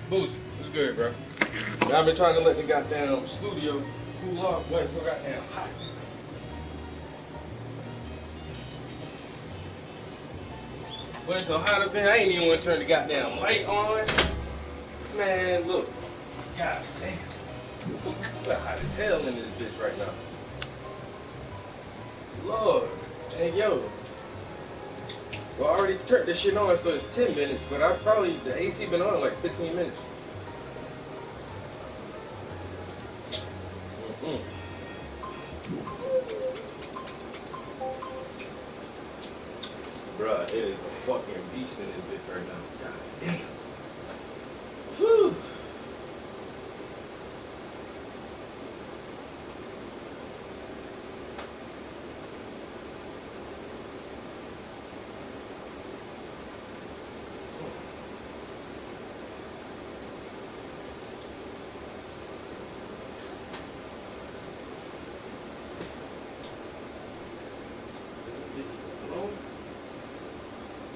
Boozy, what's good, bro? Now, I've been trying to let the goddamn studio cool off, but it's so goddamn hot. But it's so hot up here, I ain't even want to turn the goddamn light on. Man, look. God damn. We're hot as hell in this bitch right now. Lord. Hey, yo. Well, I already turned this shit on, so it's 10 minutes, but the AC been on like 15 minutes. Mm-mm. Bruh, it is a fucking beast in this bitch right now. God damn. Whew.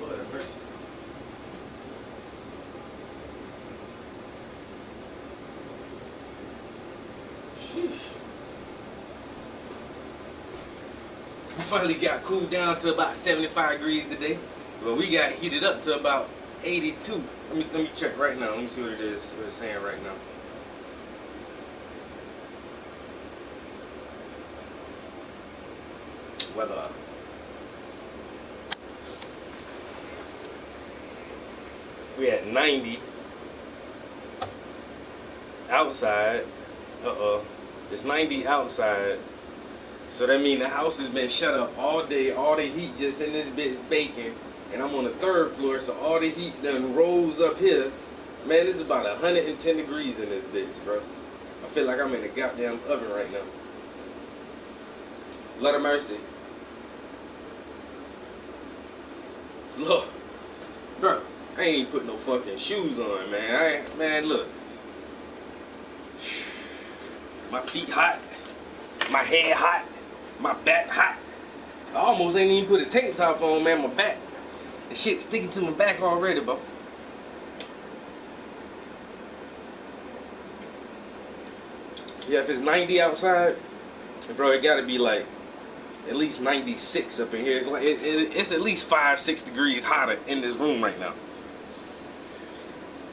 Lord have mercy. Sheesh. We finally got cooled down to about 75 degrees today. But we got heated up to about 82. Let me check right now. Let me see what it is. What it's saying right now. Weather. We at 90 outside. It's 90 outside. So that means the house has been shut up all day. All the heat just in this bitch baking. And I'm on the third floor, so all the heat done rolls up here. Man, this is about 110 degrees in this bitch, bro. I feel like I'm in a goddamn oven right now. Lord of mercy. Look, bro, I ain't even put no fucking shoes on, man. Man, look. My feet hot. My head hot. My back hot. I almost ain't even put a tank top on, man. My back. The shit sticking to my back already, bro. Yeah, if it's 90 outside, bro, it gotta be like at least 96 up in here. It's like it's at least 5-6 degrees hotter in this room right now.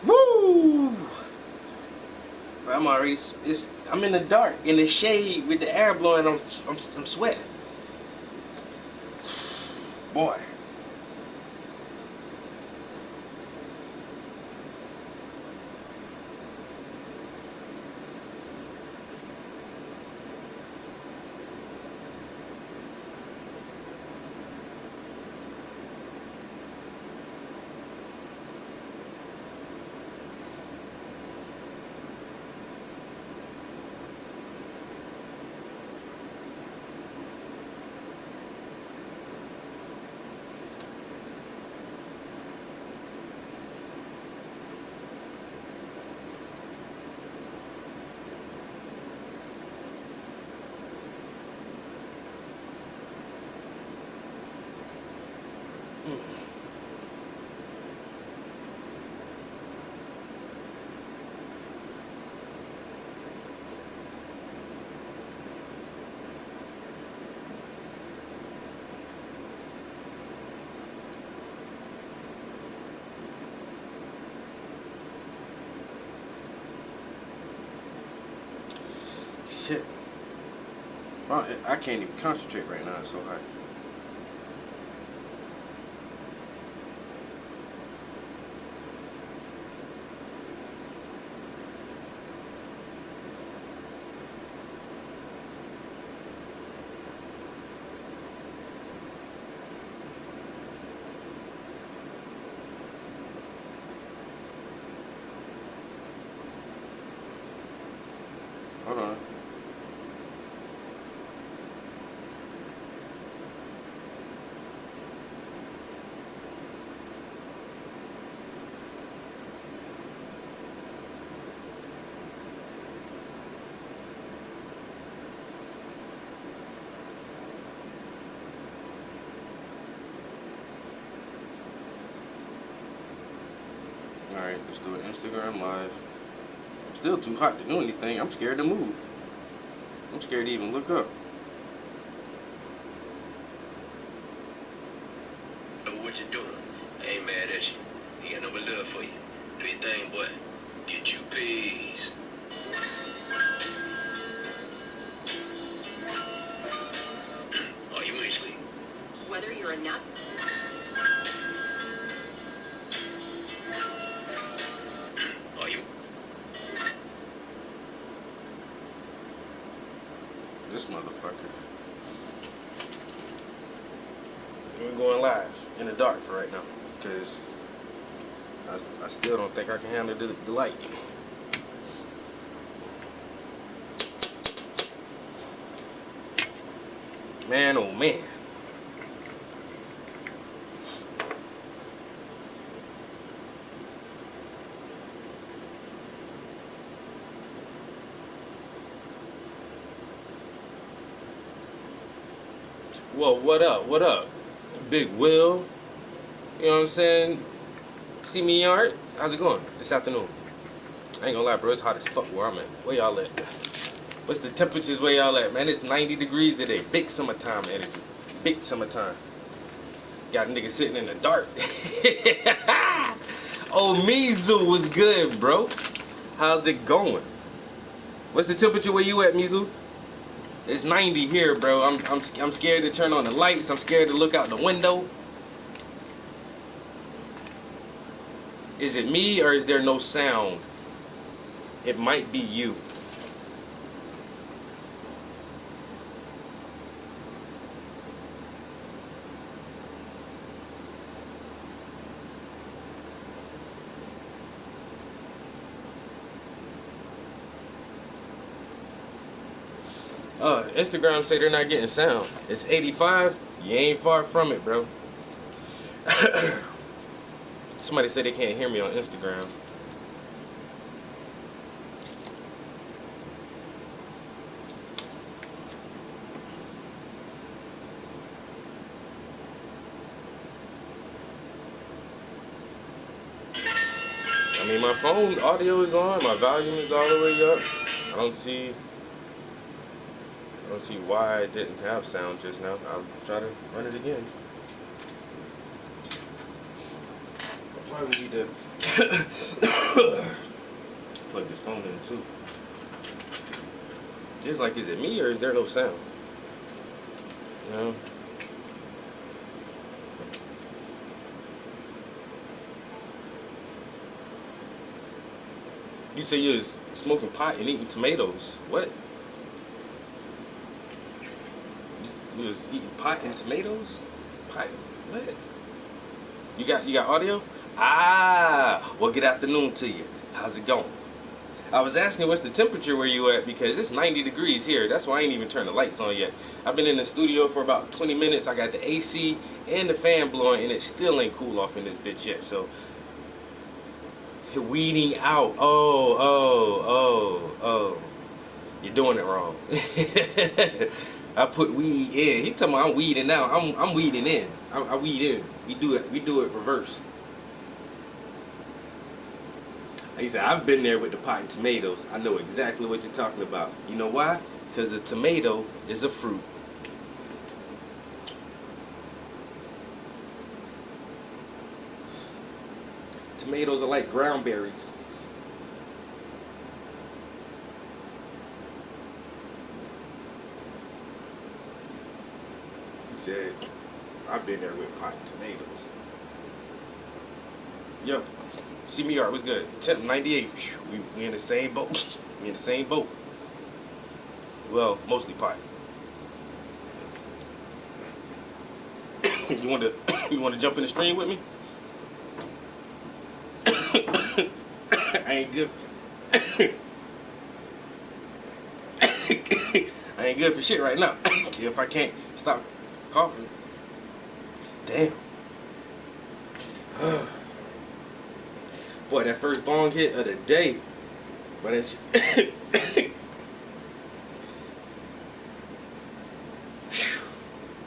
Woo! I'm already. I'm in the dark, in the shade, with the air blowing. I'm sweating. Boy. Shit. I can't even concentrate right now. It's so hot. Hold on. Alright, let's do an Instagram live. I'm still too hot to do anything. I'm scared to move. I'm scared to even look up. What you doing? I ain't mad at you. He got no love for you. Do your thing, boy. Get you peace. Oh, you ain't sleep. Whether you're a nut. Oh, you. This motherfucker. We're going live in the dark for right now because I still don't think I can handle the light. Man, oh man. Well, what up? What up? Big Will. You know what I'm saying? See me yard? How's it going this afternoon? I ain't gonna lie, bro. It's hot as fuck where I'm at. Where y'all at? What's the temperatures where y'all at, man? It's 90 degrees today. Big summertime energy. Big summertime. Got a nigga sitting in the dark. Oh, Mizu was good, bro. How's it going? What's the temperature where you at, Mizu? It's 90 here, bro. I'm scared to turn on the lights. I'm scared to look out the window. Is it me or is there no sound? It might be you. Instagram say they're not getting sound. It's 85. You ain't far from it, bro. Somebody said they can't hear me on Instagram. I mean, my phone audio is on. My volume is all the way up. I don't see why I didn't have sound just now. I'll try to run it again. Why would we do? Plug this phone in too. It's like, is it me or is there no sound? You know? You say you was smoking pot and eating tomatoes. What? You was eating pot and tomatoes? Pot? What? You got audio? Ah, well, good afternoon to you. How's it going? I was asking what's the temperature where you at because it's 90 degrees here. That's why I ain't even turned the lights on yet. I've been in the studio for about 20 minutes. I got the AC and the fan blowing and it still ain't cool off in this bitch yet. So, weeding out. Oh. You're doing it wrong. I put weed in. He talking about I'm weeding out. I'm weeding in. I weed in. We do it reverse. He said, I've been there with the pot and tomatoes. I know exactly what you're talking about. You know why? Because a tomato is a fruit. Tomatoes are like ground berries. He said, I've been there with pot and tomatoes. Yo, see me art was good. Temp 98. We in the same boat. We in the same boat. Well, mostly pot. You want to jump in the stream with me? I ain't good. I ain't good for shit right now. If I can't stop coughing. Damn. Boy, that first bong hit of the day. But that's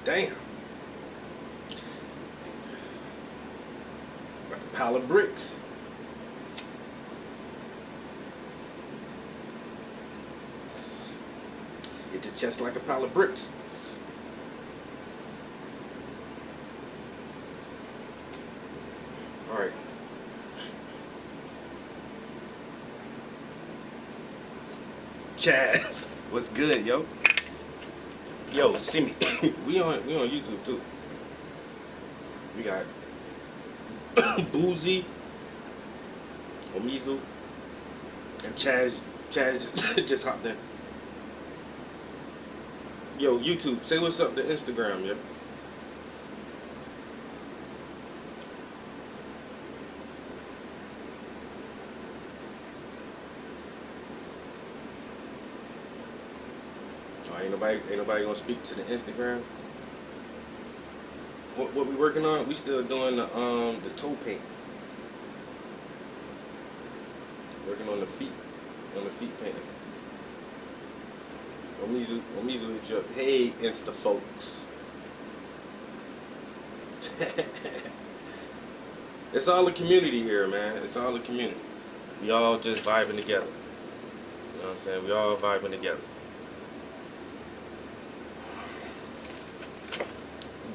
damn. Like a pile of bricks. Hit your chest like a pile of bricks. Alright. Chaz, what's good, yo? Yo, see me. we on YouTube too. We got Boozy, Omizu, and Chaz just hopped in. Yo, YouTube, say what's up to Instagram, yo. Oh, ain't nobody gonna speak to the Instagram. What we working on? We still doing the toe paint. Working on the feet painting. Omizu hit you up. Hey, Insta folks. It's all a community here, man. It's all a community. We all just vibing together. You know what I'm saying? We all vibing together.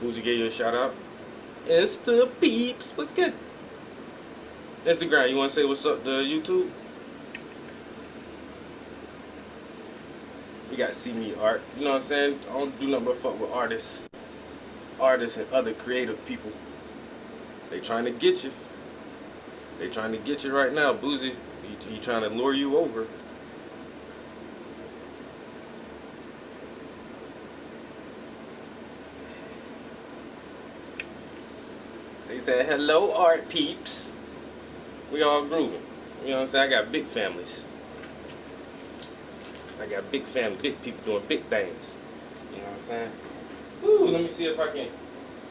Boozy gave you a shout out. It's the peeps. What's good? Instagram, you want to say what's up to YouTube? We got See Me Art. You know what I'm saying? I don't do nothing but fuck with artists. Artists and other creative people. They trying to get you. They trying to get you right now. Boozy, he trying to lure you over. They said, hello, art peeps. We all grooving. You know what I'm saying? I got big families. I got big family, big people doing big things. You know what I'm saying? Woo, let me see if I can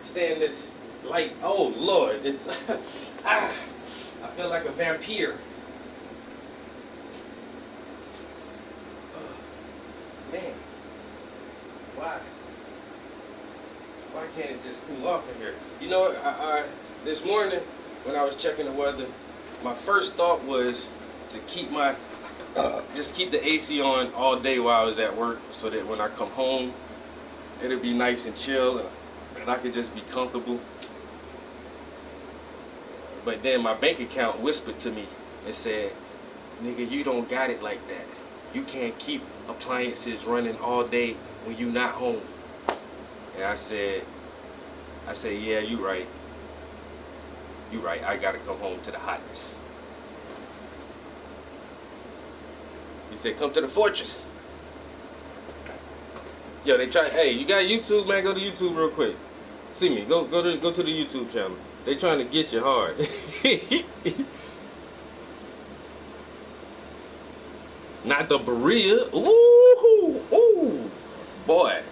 stand this light. Oh, Lord. It's I feel like a vampire. Oh, man. Why? Why can't it just cool off in here? You know what? I this morning when I was checking the weather, my first thought was to keep my just keep the AC on all day while I was at work, so that when I come home, it'll be nice and chill, and I could just be comfortable. But then my bank account whispered to me and said, "Nigga, you don't got it like that. You can't keep appliances running all day when you not home." And I said, yeah, you right. You right. I gotta come home to the hotness. He said, come to the fortress. Yo, they try. Hey, you got YouTube, man? Go to YouTube real quick. See me. Go to the YouTube channel. They trying to get you hard. Not the Berea. Ooh, ooh, boy.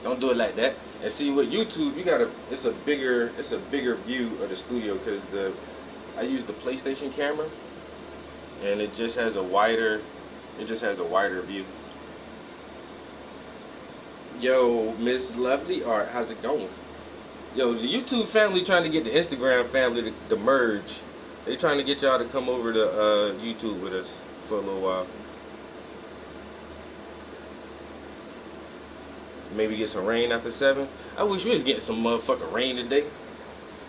Don't do it like that. And see, with YouTube, you gotta. It's a bigger view of the studio because I use the PlayStation camera, and it just has a wider view. Yo, Miss Lovely Art, how's it going? Yo, the YouTube family trying to get the Instagram family to merge. They trying to get y'all to come over to YouTube with us for a little while. Maybe get some rain after 7. I wish we was getting some motherfucking rain today.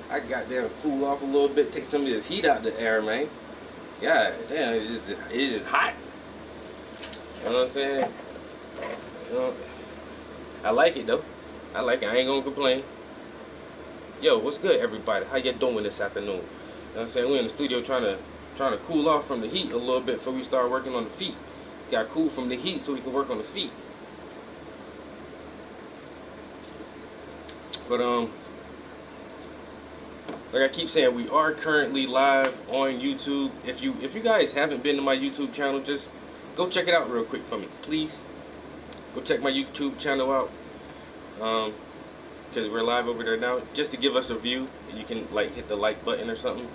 I got down, cool off a little bit, take some of this heat out the air, man. God damn, it's just hot. You know what I'm saying? You know, I like it though. I like it. I ain't gonna complain. Yo, what's good, everybody? How you doing this afternoon? You know what I'm saying? We're in the studio trying to cool off from the heat a little bit before we start working on the feet. Got cool from the heat so we can work on the feet. But like I keep saying, we are currently live on YouTube. If you guys haven't been to my YouTube channel, just go check it out real quick for me, please. Go check my YouTube channel out. Because we're live over there now. Just to give us a view, you can like hit the like button or something.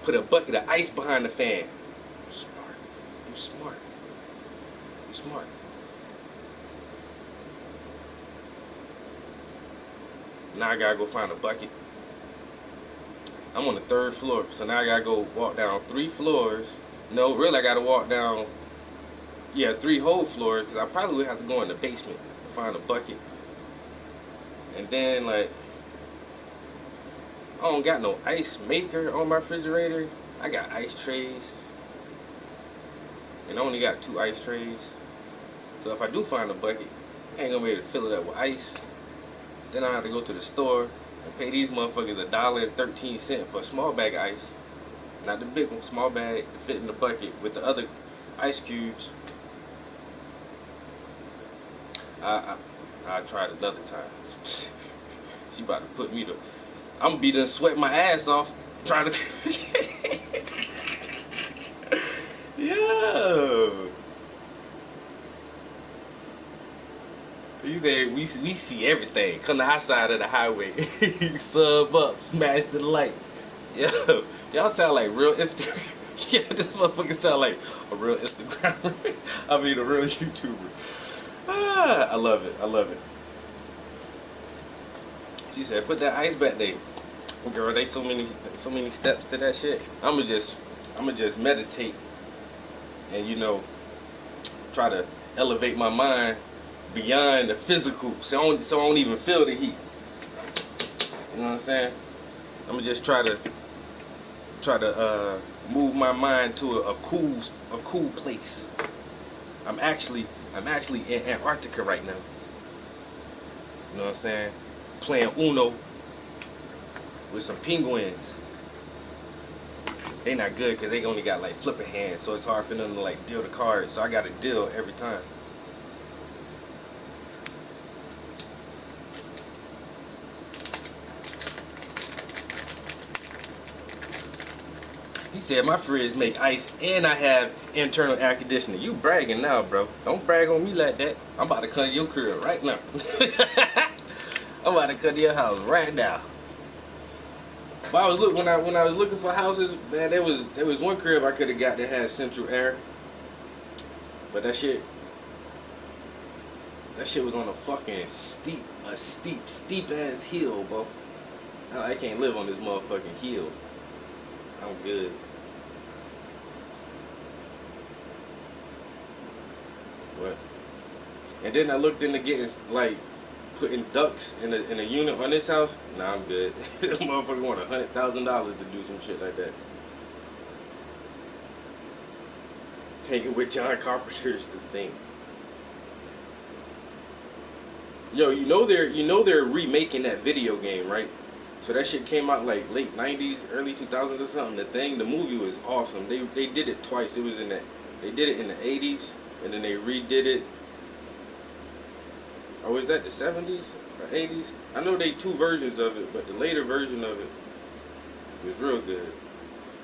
Put a bucket of ice behind the fan. You smart. You smart. You smart. Now I gotta go find a bucket. I'm on the 3rd floor, so now I gotta go walk down 3 floors. No, really, I gotta walk down Yeah, 3 whole floors, because I probably would have to go in the basement to find a bucket. And then, like, I don't got no ice maker on my refrigerator. I got ice trays, and I only got 2 ice trays. So if I do find a bucket, I ain't gonna be able to fill it up with ice. Then I have to go to the store and pay these motherfuckers $1.13 for a small bag of ice. Not the big one, small bag to fit in the bucket with the other ice cubes. I tried another time. She about to put me to. I'm gonna be done sweat my ass off trying to. Yeah. You said we see everything. Come to our side of the highway. Sub up, smash the light. Yo, y'all sound like real Instagram. Yeah, this motherfucker sound like a real Instagrammer. I mean, a real YouTuber. Ah, I love it. I love it. She said, "Put that ice back there." Girl, they so many steps to that shit. I'ma just meditate and try to elevate my mind beyond the physical, so I don't even feel the heat. You know what I'm saying? I'ma just try to move my mind to a cool place. I'm actually in Antarctica right now. You know what I'm saying? Playing Uno with some penguins. They not good because they only got like flipping hands, so it's hard for them to like deal the cards. So I got to deal every time. He said my fridge make ice and I have internal air conditioning. You bragging now, bro? Don't brag on me like that. I'm about to cut your crib right now. I'm about to cut your house right now. But I was when I was looking for houses, man, there was one crib I could have got that had central air, but that shit was on a fucking steep ass hill, bro. I can't live on this motherfucking hill. I'm good. What? And then I looked into getting like putting ducts in a unit on this house. Nah, I'm good. This motherfucker want $100,000 to do some shit like that. Hanging with John Carpenter is the thing. Yo, they're remaking that video game, right? So that shit came out like late '90s, early 2000s or something. The movie was awesome. They did it twice. They did it in the '80s, and then they redid it. Or was that the '70s or '80s? I know they 2 versions of it, but the later version of it was real good.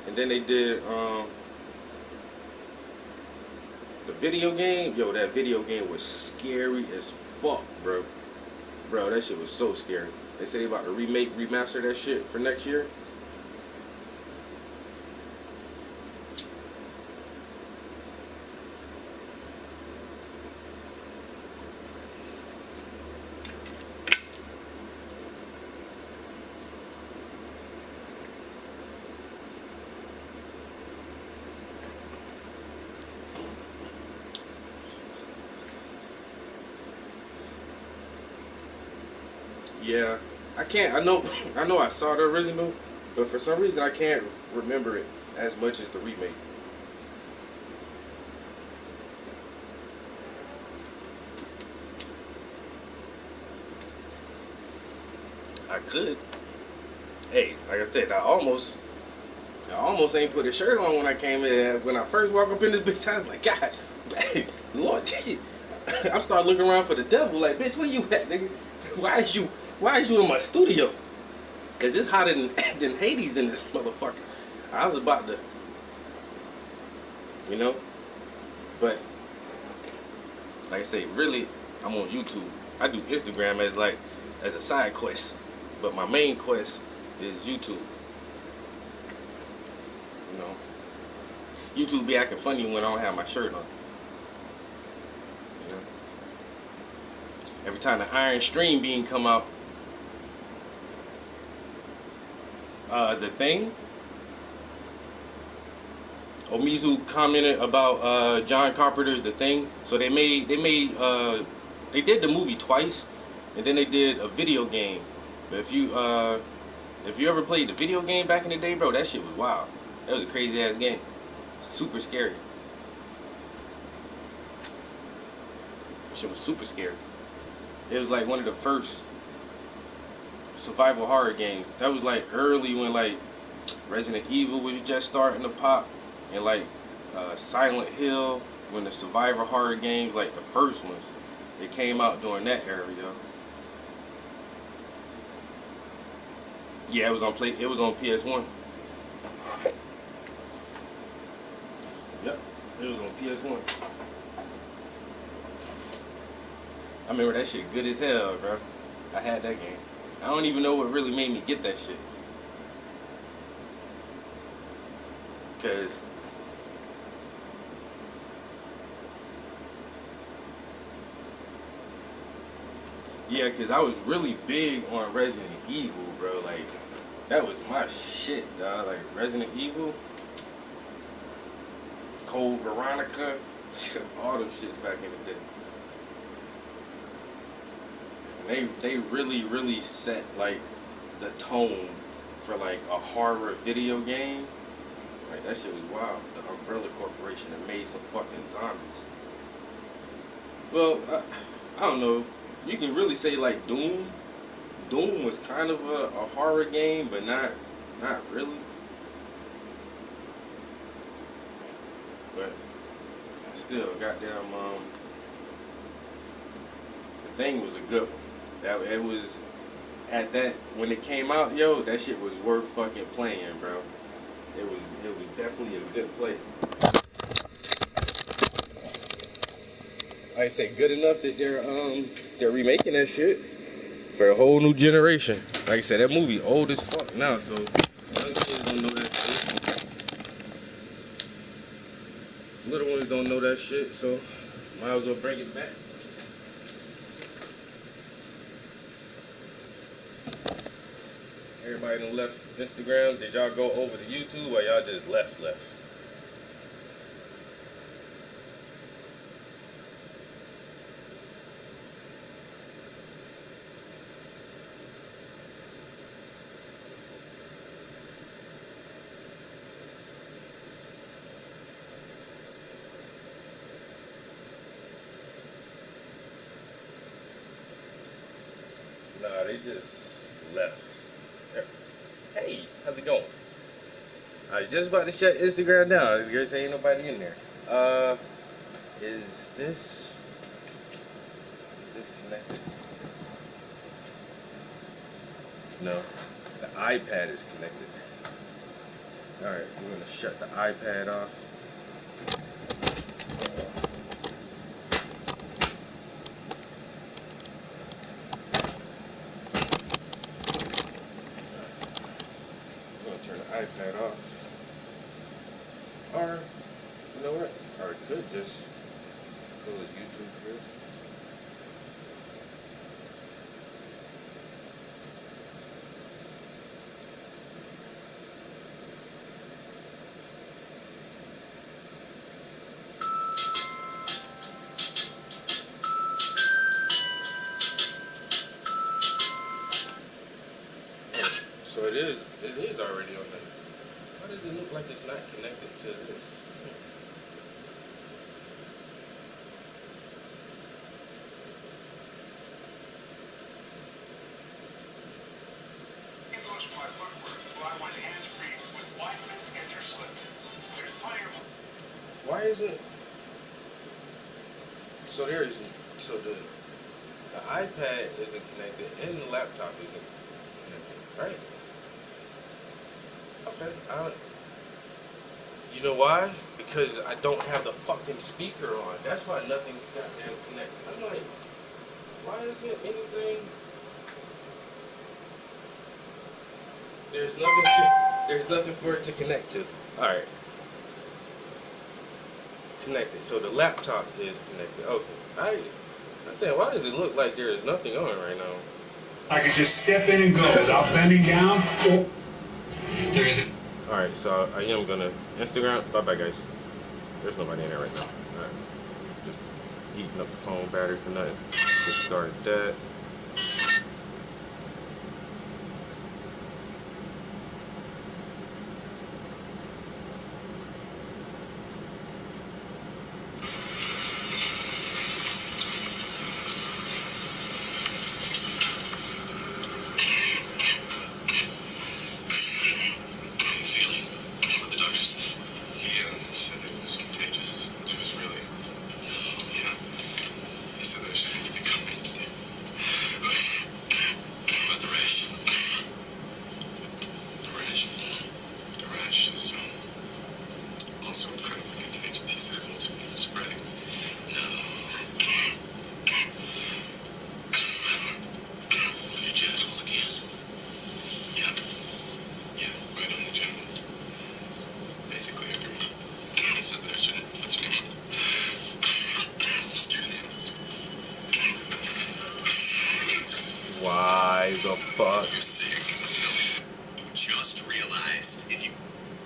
And then they did the video game. Yo, that video game was scary as fuck, bro. Bro, that shit was so scary. They said they about to remaster that shit for next year. Yeah, I can't. I know I saw the original, but for some reason I can't remember it as much as the remake. I could. Hey, like I said, I almost ain't put a shirt on when I came in. When I first walked up in this bitch, I was like, God, Lord, Jesus. I started looking around for the devil. Like, bitch, where you at, nigga? Why is you in my studio? Cause it's hotter than Hades in this motherfucker. I was about to, you know, but like I say, really, I'm on YouTube. I do Instagram as a side quest, but my main quest is YouTube. You know, YouTube be acting funny when I don't have my shirt on. You know, every time the Iron Stream beam come out, the thing. Omizu commented about John Carpenter's The Thing. So they did the movie twice, and then they did a video game. But if you ever played the video game back in the day, bro, that shit was wild. That was a crazy ass game. Super scary. Shit was super scary. It was like one of the first survival horror games. That was like early when like Resident Evil was just starting to pop, and like Silent Hill, when the survival horror games, like the first ones, they came out during that era, yo. Yeah, it was on PS1. Yep, it was on PS1. I remember that shit good as hell, bro. I had that game. I don't even know what really made me get that shit. Cause yeah, cause I was really big on Resident Evil, bro. Like that was my shit, dog. Like Resident Evil, Code Veronica, all them shits back in the day. They really set like the tone for like a horror video game. Like that shit was wild. The Umbrella Corporation that made some fucking zombies. Well, I don't know. You can really say like Doom. Doom was kind of a horror game, but not really. But still, goddamn, the Thing was a good one. That it was at that when it came out, yo. That shit was worth fucking playing, bro. It was definitely a good play. I say good enough that they're remaking that shit for a whole new generation. Like I said, that movie old as fuck now, so young kids don't know that shit. Little ones don't know that shit, so might as well bring it back. Everybody done left Instagram. Did y'all go over to YouTube or y'all just left? Nah, they just left. Hey, how's it going? I was just about to shut Instagram down. There's ain't nobody in there. Is this connected? No, the iPad is connected. All right, we're gonna shut the iPad off. I'm gonna turn the iPad off. Or, you know what? Or I could just close YouTube here. So it is already on there. Why does it look like it's not connected to this? Why isn't so there's so the iPad isn't connected and the laptop isn't connected, right? Okay, you know why? Because I don't have the fucking speaker on. That's why nothing's goddamn connected. I'm like, why isn't anything? There's nothing. There's nothing for it to connect to. All right, connected. So the laptop is connected. Okay. I said, why does it look like there is nothing on right now? I could just step in and go without bending down. There is. Alright, so I am gonna Instagram. Bye bye, guys. There's nobody in there right now. Alright. Just eating up the phone battery for nothing. Just started that. Why the fuck? You're sick. Just realize if you.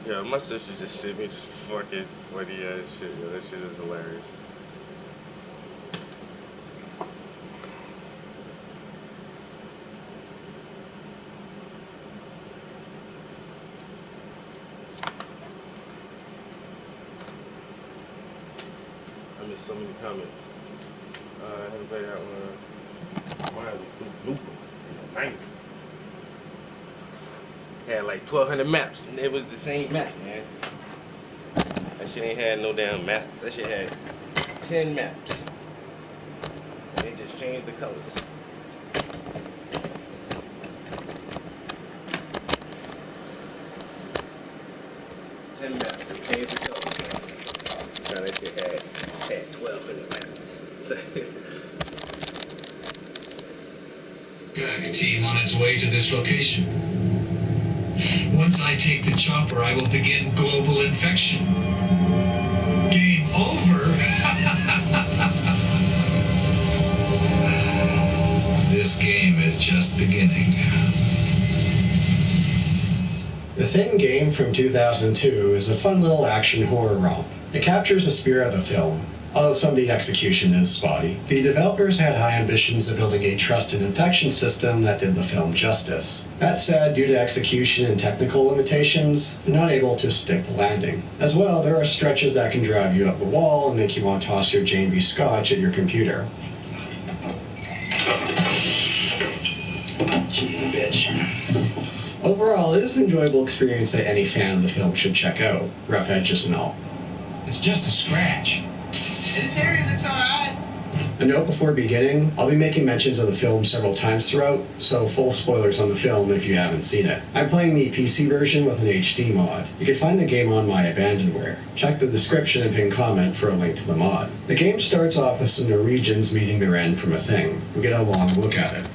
Yeah, my sister just sent me just fucking funny ass shit. Yo, that shit is hilarious. I missed so many comments. I haven't played that one. Mine was through Luca in the 90s. Had like 1,200 maps, and it was the same map, man. That shit ain't had no damn map. That shit had 10 maps. They just changed the colors. Ten maps. They changed the colors, man. Now that shit had 1,200 maps. Attack team on its way to this location. Once I take the chopper, I will begin global infection. Game over? This game is just beginning. The Thing game from 2002 is a fun little action horror romp. It captures the spirit of the film, although some of the execution is spotty. The developers had high ambitions of building a trust and infection system that did the film justice. That said, due to execution and technical limitations, they're not able to stick the landing. As well, there are stretches that can drive you up the wall and make you want to toss your Jane B. Scotch at your computer. Cheating bitch. Overall, it is an enjoyable experience that any fan of the film should check out, rough edges and all. It's just a scratch. This area looks alright. A note before beginning, I'll be making mentions of the film several times throughout, so full spoilers on the film if you haven't seen it. I'm playing the PC version with an HD mod. You can find the game on my Abandonware. Check the description and pin comment for a link to the mod. The game starts off with some Norwegians meeting their end from a thing. We'll get a long look at it.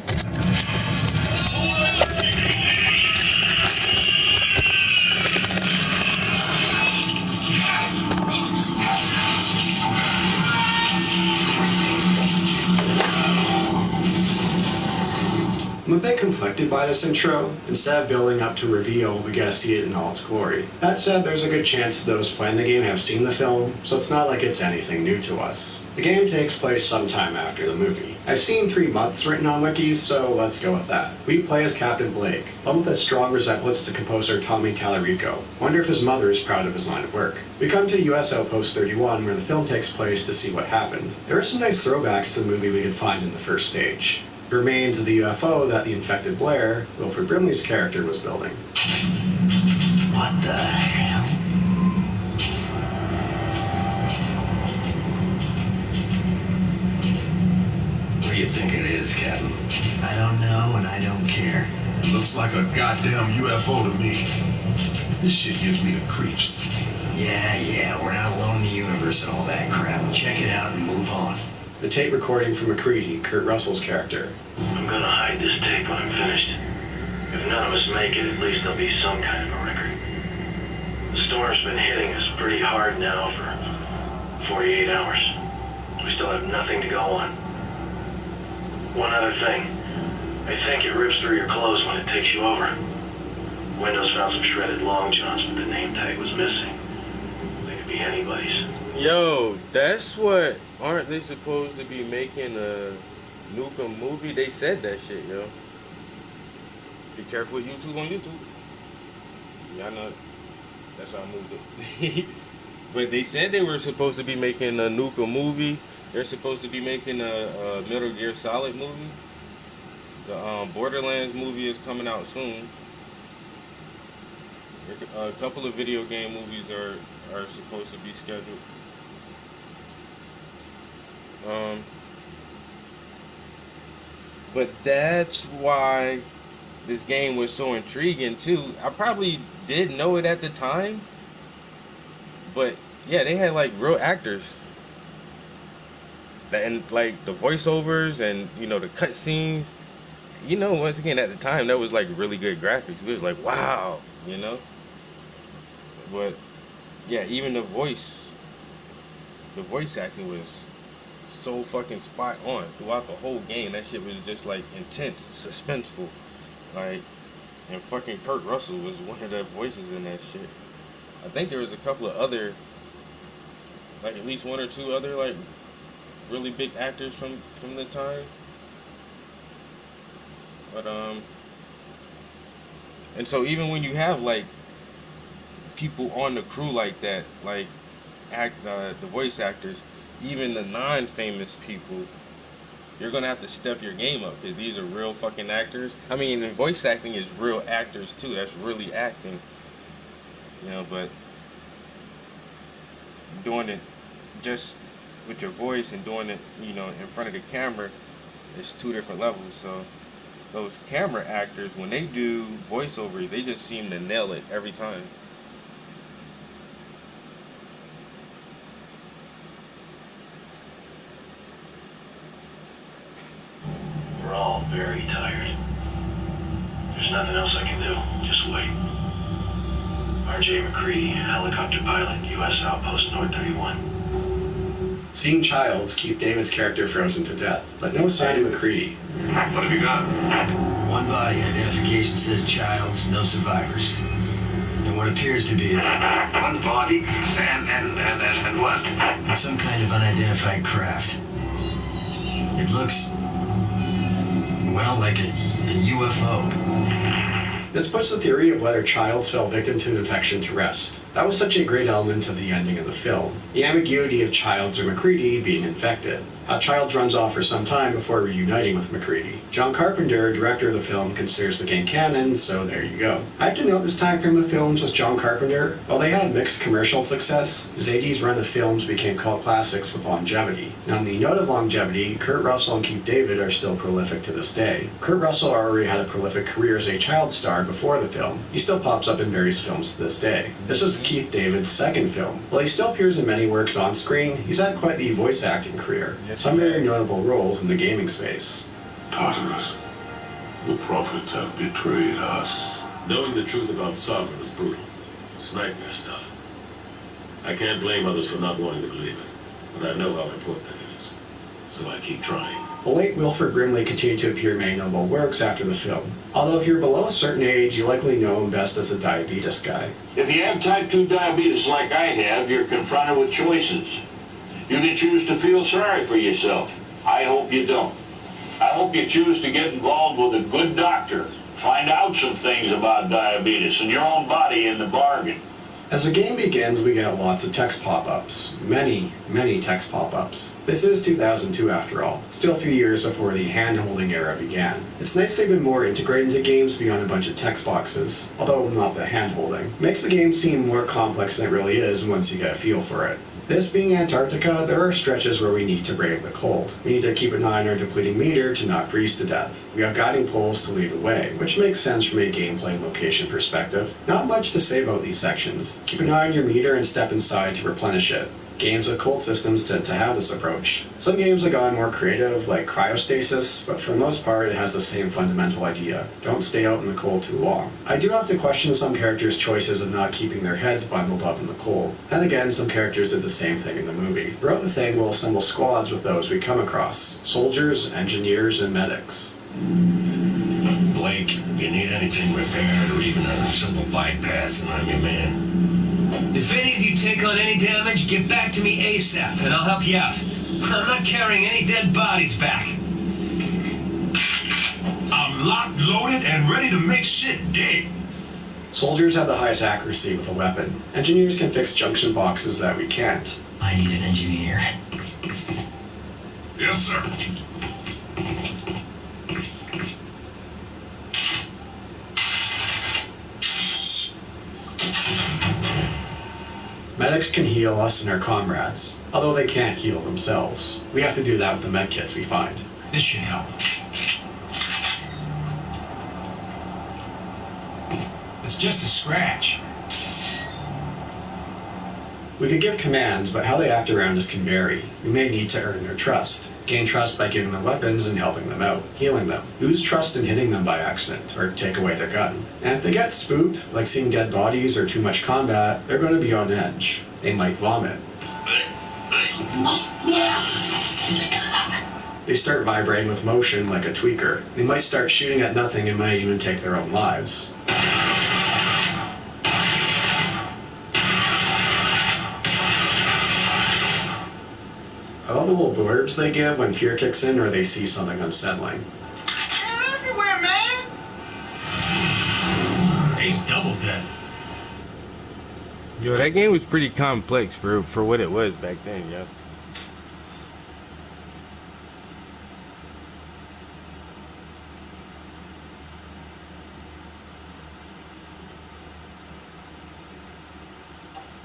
I'm a bit conflicted by this intro. Instead of building up to reveal, we get to see it in all its glory. That said, there's a good chance that those playing the game have seen the film, so it's not like it's anything new to us. The game takes place sometime after the movie. I've seen 3 months written on wikis, so let's go with that. We play as Captain Blake, one with a strong resemblance to composer Tommy Tallarico. Wonder if his mother is proud of his line of work. We come to US Outpost 31, where the film takes place, to see what happened. There are some nice throwbacks to the movie we could find in the first stage. The remains of the UFO that the infected Blair, Wilford Brimley's character, was building. What the hell? What do you think it is, Captain? I don't know and I don't care. Looks like a goddamn UFO to me. This shit gives me the creeps. Yeah, we're not alone in the universe and all that crap. Check it out and move on. The tape recording from MacReady, Kurt Russell's character. I'm gonna hide this tape when I'm finished. If none of us make it, at least there'll be some kind of a record. The storm's been hitting us pretty hard now for 48 hours. We still have nothing to go on. One other thing. I think it rips through your clothes when it takes you over. Windows found some shredded long johns, but the name tag was missing. They could be anybody's. Yo, that's what. Aren't they supposed to be making a Nukem movie? They said that shit, yo. Be careful with YouTube on YouTube. Y'all know that's how I moved it. But they said they were supposed to be making a Nukem movie. They're supposed to be making a Metal Gear Solid movie. The Borderlands movie is coming out soon. A couple of video game movies are supposed to be scheduled. But that's why this game was so intriguing too. I probably did know it at the time, but yeah, they had like real actors, and like the voiceovers and the cutscenes. Once again at the time that was like really good graphics. It was like wow, But yeah, even the voice acting was so fucking spot on throughout the whole game. That shit was just like intense, suspenseful. Like, and fucking Kurt Russell was one of the voices in that shit. I think there was a couple of other, like at least one or two other like really big actors from the time. But and so even when you have like people on the crew like that, like the voice actors, even the non-famous people, you're gonna have to step your game up because these are real fucking actors. I mean, and voice acting is real actors too. That's really acting, But doing it just with your voice and doing it, in front of the camera, is two different levels. So those camera actors, when they do voiceovers, they just seem to nail it every time. We're all very tired. There's nothing else I can do. Just wait. R.J. McCready, helicopter pilot, U.S. Outpost North 31. Seeing Childs, Keith David's character frozen to death, but no sign of McCready. What have you got? One body, identification says Childs, no survivors. And what appears to be One body and what? some kind of unidentified craft. It looks, well, like a UFO. This puts the theory of whether Childs fell victim to an infection to rest. That was such a great element of the ending of the film. The ambiguity of Childs or McCready being infected. How Childs runs off for some time before reuniting with McCready. John Carpenter, director of the film, considers the game canon, so there you go. I have to note this time frame of films with John Carpenter, while they had mixed commercial success, his 80s run of films became cult classics with longevity. Now on the note of longevity, Kurt Russell and Keith David are still prolific to this day. Kurt Russell already had a prolific career as a child star before the film. He still pops up in various films to this day. This was Keith David's second film. While he still appears in many works on screen, he's had quite the voice acting career. Some very notable roles in the gaming space. Tartarus, the prophets have betrayed us. Knowing the truth about Sovereign is brutal. It's nightmare stuff. I can't blame others for not wanting to believe it, but I know how important it is. So I keep trying. The late Wilford Brimley continued to appear in many notable works after the film. Although if you're below a certain age, you likely know him best as the diabetes guy. If you have type 2 diabetes like I have, you're confronted with choices. You can choose to feel sorry for yourself. I hope you don't. I hope you choose to get involved with a good doctor. Find out some things about diabetes and your own body in the bargain. As the game begins, we get lots of text pop-ups. Many text pop-ups. This is 2002 after all, still a few years before the hand-holding era began. It's nice they've been more integrated into games beyond a bunch of text boxes, although not the hand-holding. Makes the game seem more complex than it really is once you get a feel for it. This being Antarctica, there are stretches where we need to brave the cold. We need to keep an eye on our depleting meter to not freeze to death. We have guiding poles to lead the way, which makes sense from a gameplay and location perspective. Not much to say about these sections. Keep an eye on your meter and step inside to replenish it. Games with cold systems tend to have this approach. Some games have gotten more creative, like cryostasis, but for the most part it has the same fundamental idea. Don't stay out in the cold too long. I do have to question some characters' choices of not keeping their heads bundled up in the cold. Then again, some characters did the same thing in the movie. Throughout the thing, we'll assemble squads with those we come across. Soldiers, engineers, and medics. awake. If you need anything repaired or even a simple bypass, and I'm your man. If any of you take on any damage, get back to me ASAP, and I'll help you out. I'm not carrying any dead bodies back. I'm locked, loaded, and ready to make shit dead. Soldiers have the highest accuracy with a weapon. Engineers can fix junction boxes that we can't. I need an engineer. Yes, sir. Medics can heal us and our comrades, although they can't heal themselves. We have to do that with the medkits we find. This should help. It's just a scratch. We could give commands, but how they act around us can vary. We may need to earn their trust. Gain trust by giving them weapons and helping them out, healing them. Lose trust in hitting them by accident, or take away their gun. And if they get spooked, like seeing dead bodies or too much combat, they're going to be on edge. They might vomit. They start vibrating with motion like a tweaker. They might start shooting at nothing and might even take their own lives. I love the little blurbs they give when fear kicks in or they see something unsettling. They're everywhere, man! He's double dead. Yo, that game was pretty complex for what it was back then, yo.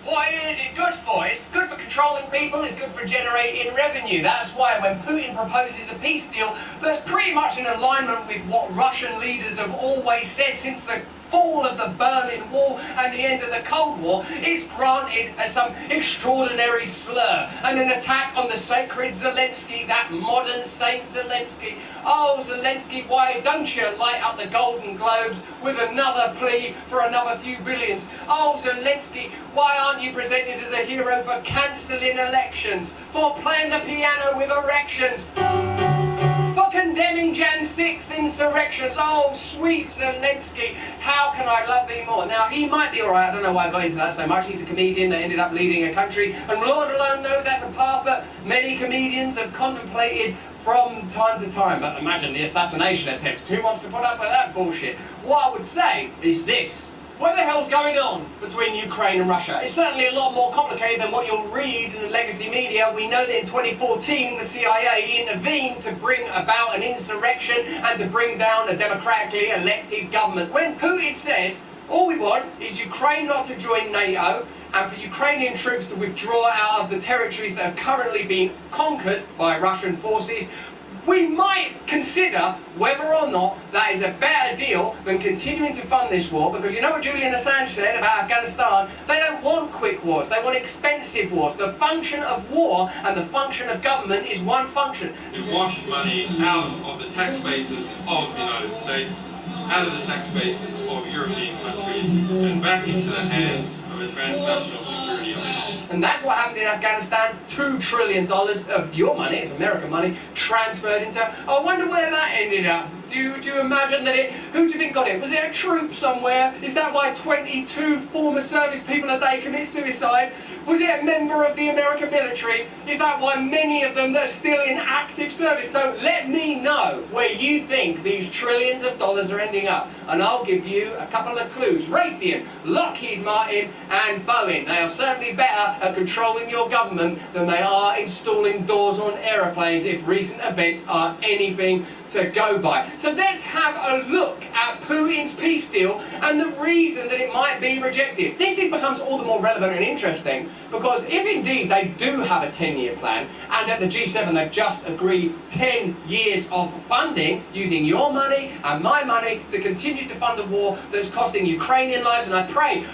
What is it good for? It's good for controlling people, it's good for generating revenue. That's why when Putin proposes a peace deal that's pretty much in alignment with what Russian leaders have always said since the fall of the Berlin Wall and the end of the Cold War, it's granted as some extraordinary slur and an attack on the sacred Zelensky, that modern Saint Zelensky. Oh, Zelensky, why don't you light up the Golden Globes with another plea for another few billions? Oh, Zelensky, why aren't you presented as a hero for cancelling elections, for playing the piano with erections, for condemning Jan 6th insurrections? Oh, sweet Zelensky, how can I love thee more? Now, he might be alright, I don't know why I got into that so much. He's a comedian that ended up leading a country, and Lord alone knows that's a path that many comedians have contemplated from time to time. But imagine the assassination attempts. Who wants to put up with that bullshit? What I would say is this. What the hell's going on between Ukraine and Russia? It's certainly a lot more complicated than what you'll read in the legacy media. We know that in 2014 the CIA intervened to bring about an insurrection and to bring down a democratically elected government. When Putin says all we want is Ukraine not to join NATO and for Ukrainian troops to withdraw out of the territories that have currently been conquered by Russian forces, we might consider whether or not that is a better deal than continuing to fund this war, because you know what Julian Assange said about Afghanistan? They don't want quick wars, they want expensive wars. The function of war and the function of government is one function. To wash money out of the tax bases of the United States, out of the tax bases of European countries, and back into the hands of a transnational security element. And that's what happened in Afghanistan. $2 trillion of your money, it's American money, transferred into... I wonder where that ended up. Do you imagine that it... Who do you think got it? Was it a troop somewhere? Is that why 22 former service people a day commit suicide? Was it a member of the American military? Is that why many of them that are still in active service? So let me know where you think these trillions of dollars are ending up. And I'll give you a couple of clues. Raytheon, Lockheed Martin and Boeing. They are certainly better at controlling your government than they are installing doors on aeroplanes if recent events are anything to go by. So let's have a look at Putin's peace deal and the reason that it might be rejected. This becomes all the more relevant and interesting because if indeed they do have a 10-year plan and at the G7 they've just agreed 10 years of funding using your money and my money to continue to fund a war that's costing Ukrainian lives, and I pray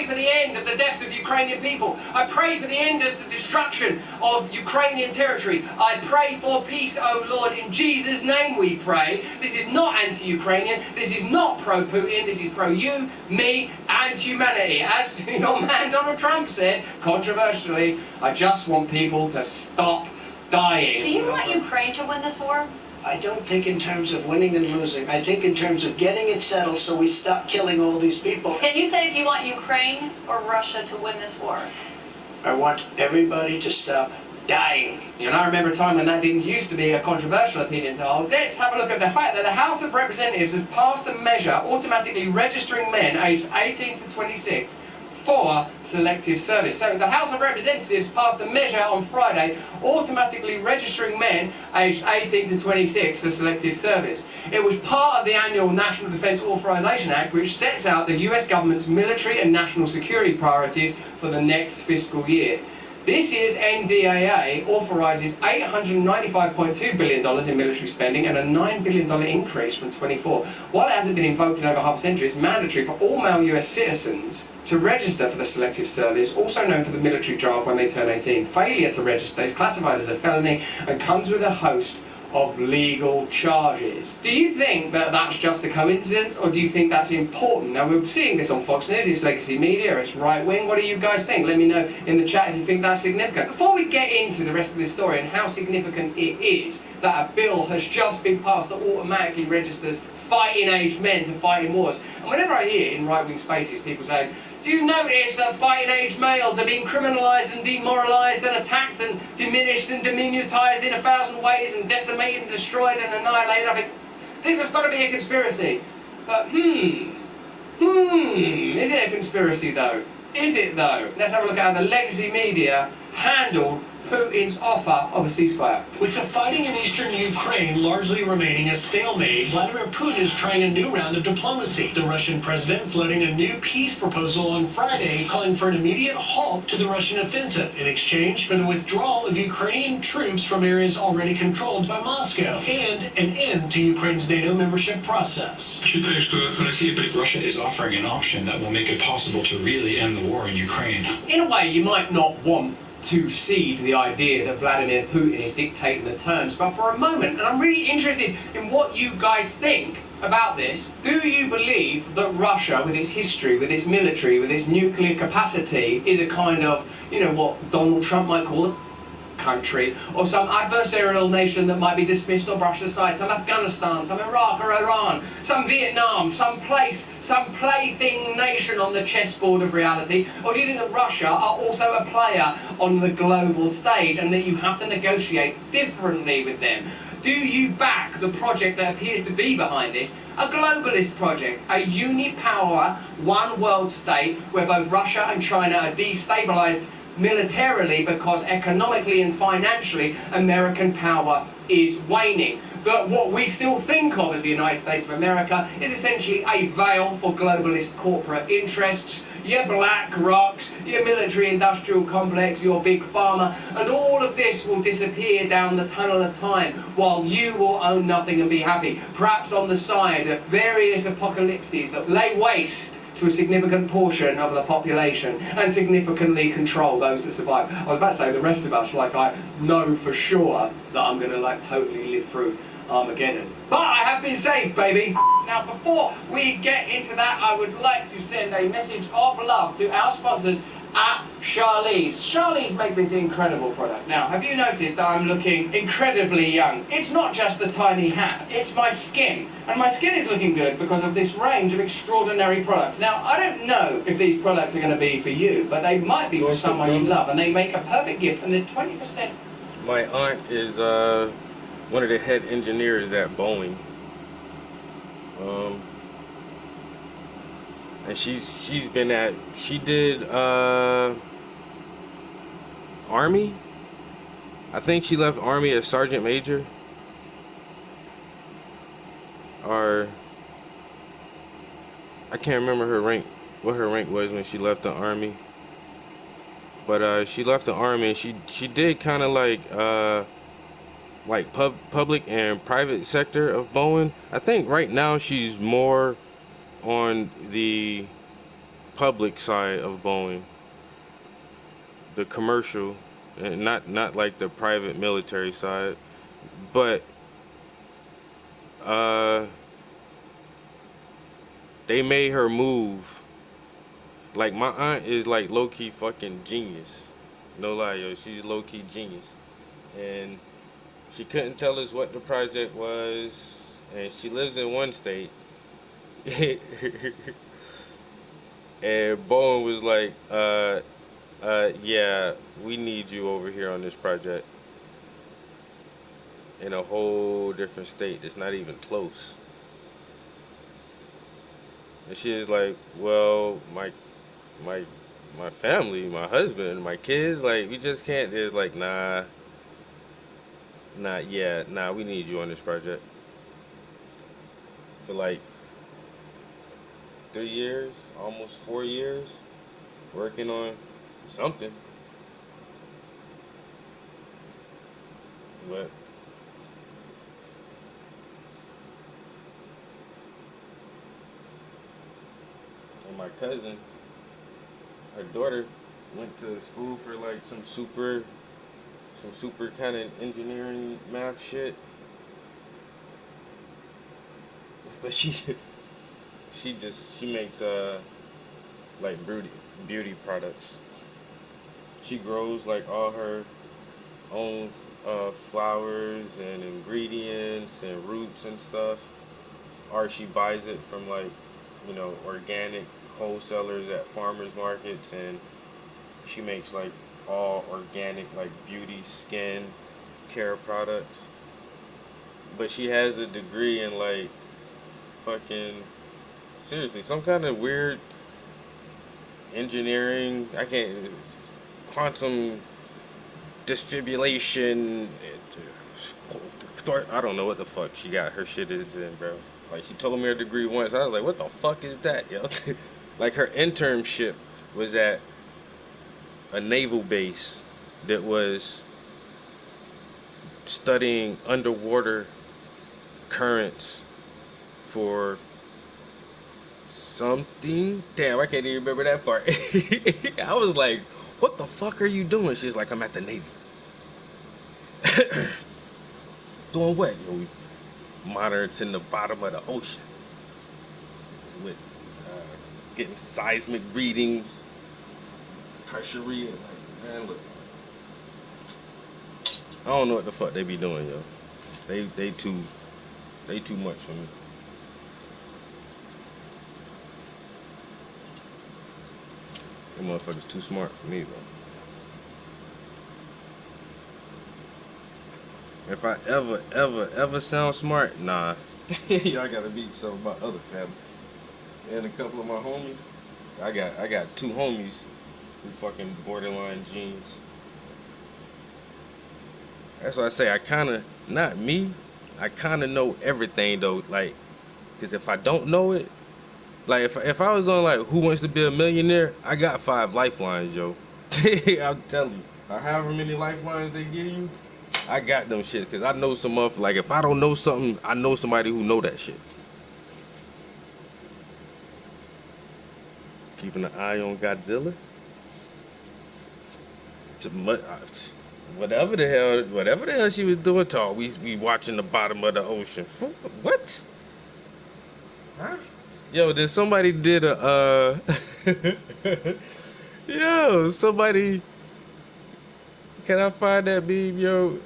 for the end of the deaths of Ukrainian people. I pray for the end of the destruction of Ukrainian territory. I pray for peace, oh Lord, in Jesus' name we pray. This is not anti-Ukrainian, this is not pro-Putin, this is pro-you, me, and humanity. As your man Donald Trump said, controversially, I just want people to stop dying. Do you want Ukraine to win this war? I don't think in terms of winning and losing. I think in terms of getting it settled so we stop killing all these people. Can you say if you want Ukraine or Russia to win this war? I want everybody to stop dying. And I remember a time when that didn't used to be a controversial opinion to hold. Let's have a look at the fact that the House of Representatives has passed a measure automatically registering men aged 18 to 26 for selective service. So the House of Representatives passed a measure on Friday automatically registering men aged 18 to 26 for selective service. It was part of the annual National Defense Authorization Act, which sets out the US government's military and national security priorities for the next fiscal year. This year's NDAA authorizes $895.2 billion in military spending and a $9 billion increase from 24. While it hasn't been invoked in over half a century, it's mandatory for all male US citizens to register for the selective service, also known for the military draft when they turn 18. Failure to register is classified as a felony and comes with a host of legal charges. Do you think that that's just a coincidence, or do you think that's important? Now, we're seeing this on Fox News, it's legacy media, it's right wing. What do you guys think? Let me know in the chat if you think that's significant. Before we get into the rest of this story and how significant it is that a bill has just been passed that automatically registers fighting-age men to fight in wars, and whenever I hear in right-wing spaces people say, do you notice that fighting-age males are being criminalised and demoralised and attacked and diminished and diminutised in 1,000 ways and decimated and destroyed and annihilated? I think this has got to be a conspiracy. But is it a conspiracy though? Is it though? Let's have a look at how the legacy media handled Putin's offer of a ceasefire. With the fighting in eastern Ukraine largely remaining a stalemate, Vladimir Putin is trying a new round of diplomacy. The Russian president floating a new peace proposal on Friday, calling for an immediate halt to the Russian offensive in exchange for the withdrawal of Ukrainian troops from areas already controlled by Moscow and an end to Ukraine's NATO membership process. Russia is offering an option that will make it possible to really end the war in Ukraine. In a way, you might not want to cede the idea that Vladimir Putin is dictating the terms, but for a moment, and I'm really interested in what you guys think about this, do you believe that Russia, with its history, with its military, with its nuclear capacity, is a kind of, you know, what Donald Trump might call a country, or some adversarial nation that might be dismissed or brushed aside, some Afghanistan, some Iraq or Iran, some Vietnam, some place, some plaything nation on the chessboard of reality? Or do you think that Russia are also a player on the global stage and that you have to negotiate differently with them? Do you back the project that appears to be behind this, a globalist project, a unipower, one world state where both Russia and China are destabilized militarily because economically and financially American power is waning? That what we still think of as the United States of America is essentially a veil for globalist corporate interests, your black rocks, your military industrial complex, your big pharma, and all of this will disappear down the tunnel of time while you will own nothing and be happy, perhaps on the side of various apocalypses that lay waste to a significant portion of the population and significantly control those that survive. I was about to say the rest of us, like, I know for sure that I'm going to like totally live through Armageddon. But I have been saved, baby. Now, before we get into that, I would like to send a message of love to our sponsors at Charlize. Charlize make this incredible product. Now, have you noticed that I'm looking incredibly young? It's not just the tiny hat, it's my skin. And my skin is looking good because of this range of extraordinary products. Now, I don't know if these products are going to be for you, but they might be for someone you love, and they make a perfect gift, and there's 20%. My aunt is one of the head engineers at Boeing. And she did Army. I think she left Army as Sergeant Major, or I can't remember her rank, what her rank was when she left the Army. But she left the Army and she did kind of like public and private sector of Boeing. I think right now she's more on the public side of Boeing, the commercial, and not like the private military side. But they made her move. Like, my aunt is like low-key fucking genius. No lie, yo, she's low-key genius. And She couldn't tell us what the project was, and she lives in one state. And Bowen was like, yeah, we need you over here on this project in a whole different state that's not even close. And she is like, well, my family, my husband, my kids, like, we just can't. It's like, nah, we need you on this project. For like 3 years, almost 4 years, working on something. But and my cousin, her daughter went to school for like some super kind of engineering math shit. But she makes like beauty products. She grows like all her own flowers and ingredients and roots and stuff, or she buys it from like, you know, organic wholesalers at farmers markets, and she makes like all organic like beauty skin care products. But she has a degree in like fucking seriously some kind of weird engineering. I can't quantum distribution. I don't know what the fuck she got her shit is in, bro. Like, she told me her degree once. I was like, what the fuck is that, yo? Like, her internship was at a naval base that was studying underwater currents for something. Damn, I can't even remember that part. I was like, what the fuck are you doing? She's like, I'm at the Navy. Doing what? Yo, we monitoring the bottom of the ocean with getting seismic readings, pressure reading. Like, man, look, I don't know what the fuck they be doing, yo. They too much for me. Them motherfuckers too smart for me, bro. If I ever sound smart, nah. Y'all gotta meet some of my other family. And a couple of my homies. I got 2 homies who fucking borderline genius. That's why I say I kinda, not me, I kinda know everything though, like, cause if I don't know it, like if I was on like Who Wants to Be a Millionaire, I got 5 lifelines, yo. I'm telling you, or however many lifelines they give you, I got them shits, cause I know some of, like, if I don't know something, I know somebody who know that shit. Keeping an eye on Godzilla. Whatever the hell she was doing, talk. We watching the bottom of the ocean. What? Huh? Yo, did somebody did a yo, somebody, can I find that meme, yo?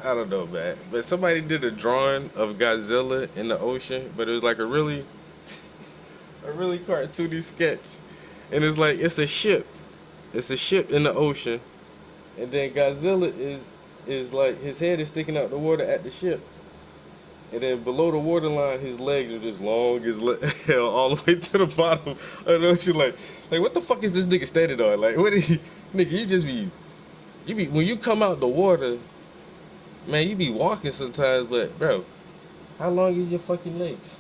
I don't know, man. But somebody did a drawing of Godzilla in the ocean, but it was like a really cartoony sketch. And it's like, it's a ship. It's a ship in the ocean. And then Godzilla is like, his head is sticking out the water at the ship. And then below the waterline, his legs are just long as hell all the way to the bottom. I know, she's like, what the fuck is this nigga standing on? Like, what is he, nigga? You be when you come out the water, man, you be walking sometimes, but bro, how long is your fucking legs?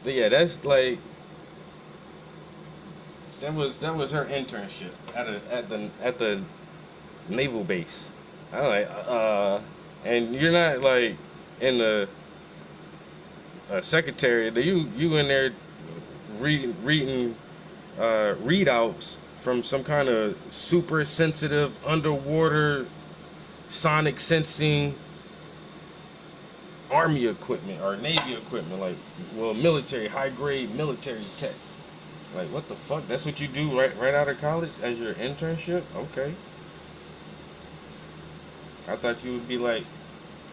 But yeah, that's like, that was her internship at the naval base. I'm like, and you're not like in the secretary. You in there reading readouts from some kind of super sensitive underwater sonic sensing army equipment or navy equipment, like, well, military, high grade military tech. Like, what the fuck? That's what you do right out of college as your internship? Okay. I thought you would be like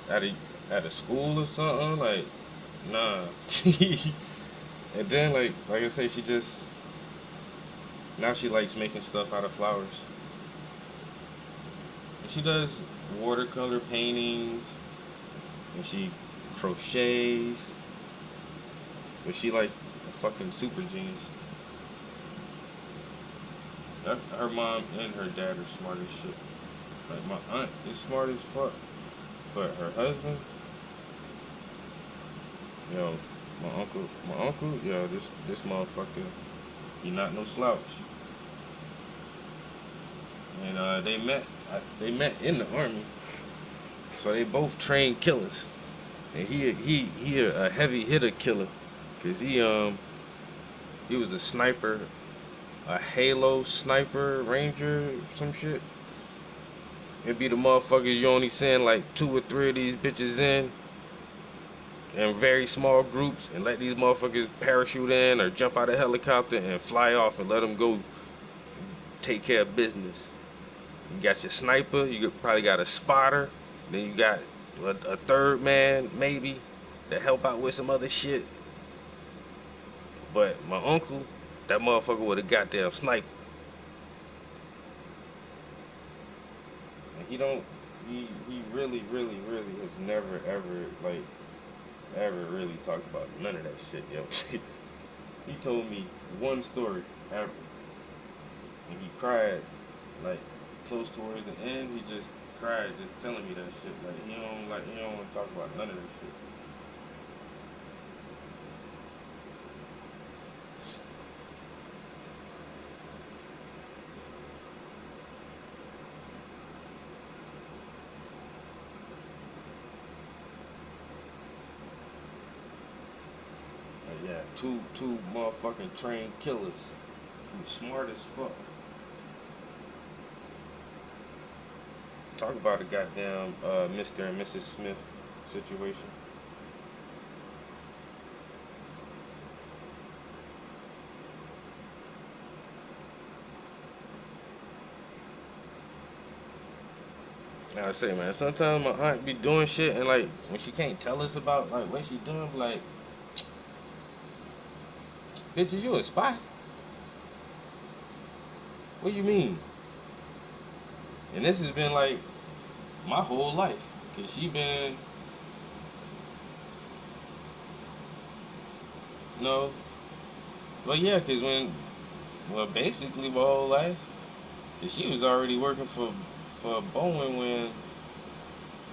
at a school or something. Like, nah. And then like I say, she just now she likes making stuff out of flowers. And she does watercolor paintings and she crochets. But she like a fucking super genius. Her mom and her dad are smart as shit. Like my aunt is smart as fuck, but her husband, yo, my uncle, yo, this motherfucker, he not no slouch. And they met in the army, so they both trained killers. And he a heavy hitter killer, cause he was a sniper, a Halo sniper ranger, some shit. It'd be the motherfuckers you only send like 2 or 3 of these bitches in very small groups and let these motherfuckers parachute in or jump out of a helicopter and fly off and let them go take care of business. You got your sniper, you probably got a spotter, then you got a third man maybe to help out with some other shit. But my uncle, that motherfucker would have goddamn sniper. And he really has never ever really talked about none of that shit, yo. He told me one story ever. And he cried, like, close towards the end, he just cried just telling me that shit. Like, he don't want to talk about none of that shit. But yeah, two motherfucking trained killers who's smart as fuck. Talk about a goddamn Mr. and Mrs. Smith situation. I say, man, sometimes my aunt be doing shit and like when she can't tell us about like what she doing, like, bitch, is you a spy? What do you mean? And this has been like my whole life, cause she been no, well yeah, cause basically my whole life, cause she was already working for Boeing when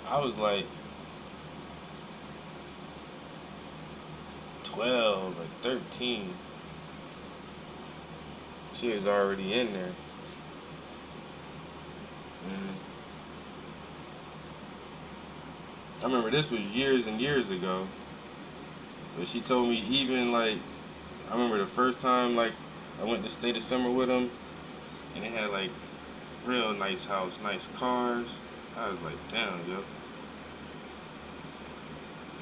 I was like 12, like 13. She was already in there. And I remember this was years and years ago. But she told me even like, I remember the first time like I went to stay the summer with them and they had like real nice house, nice cars. I was like, damn, yo.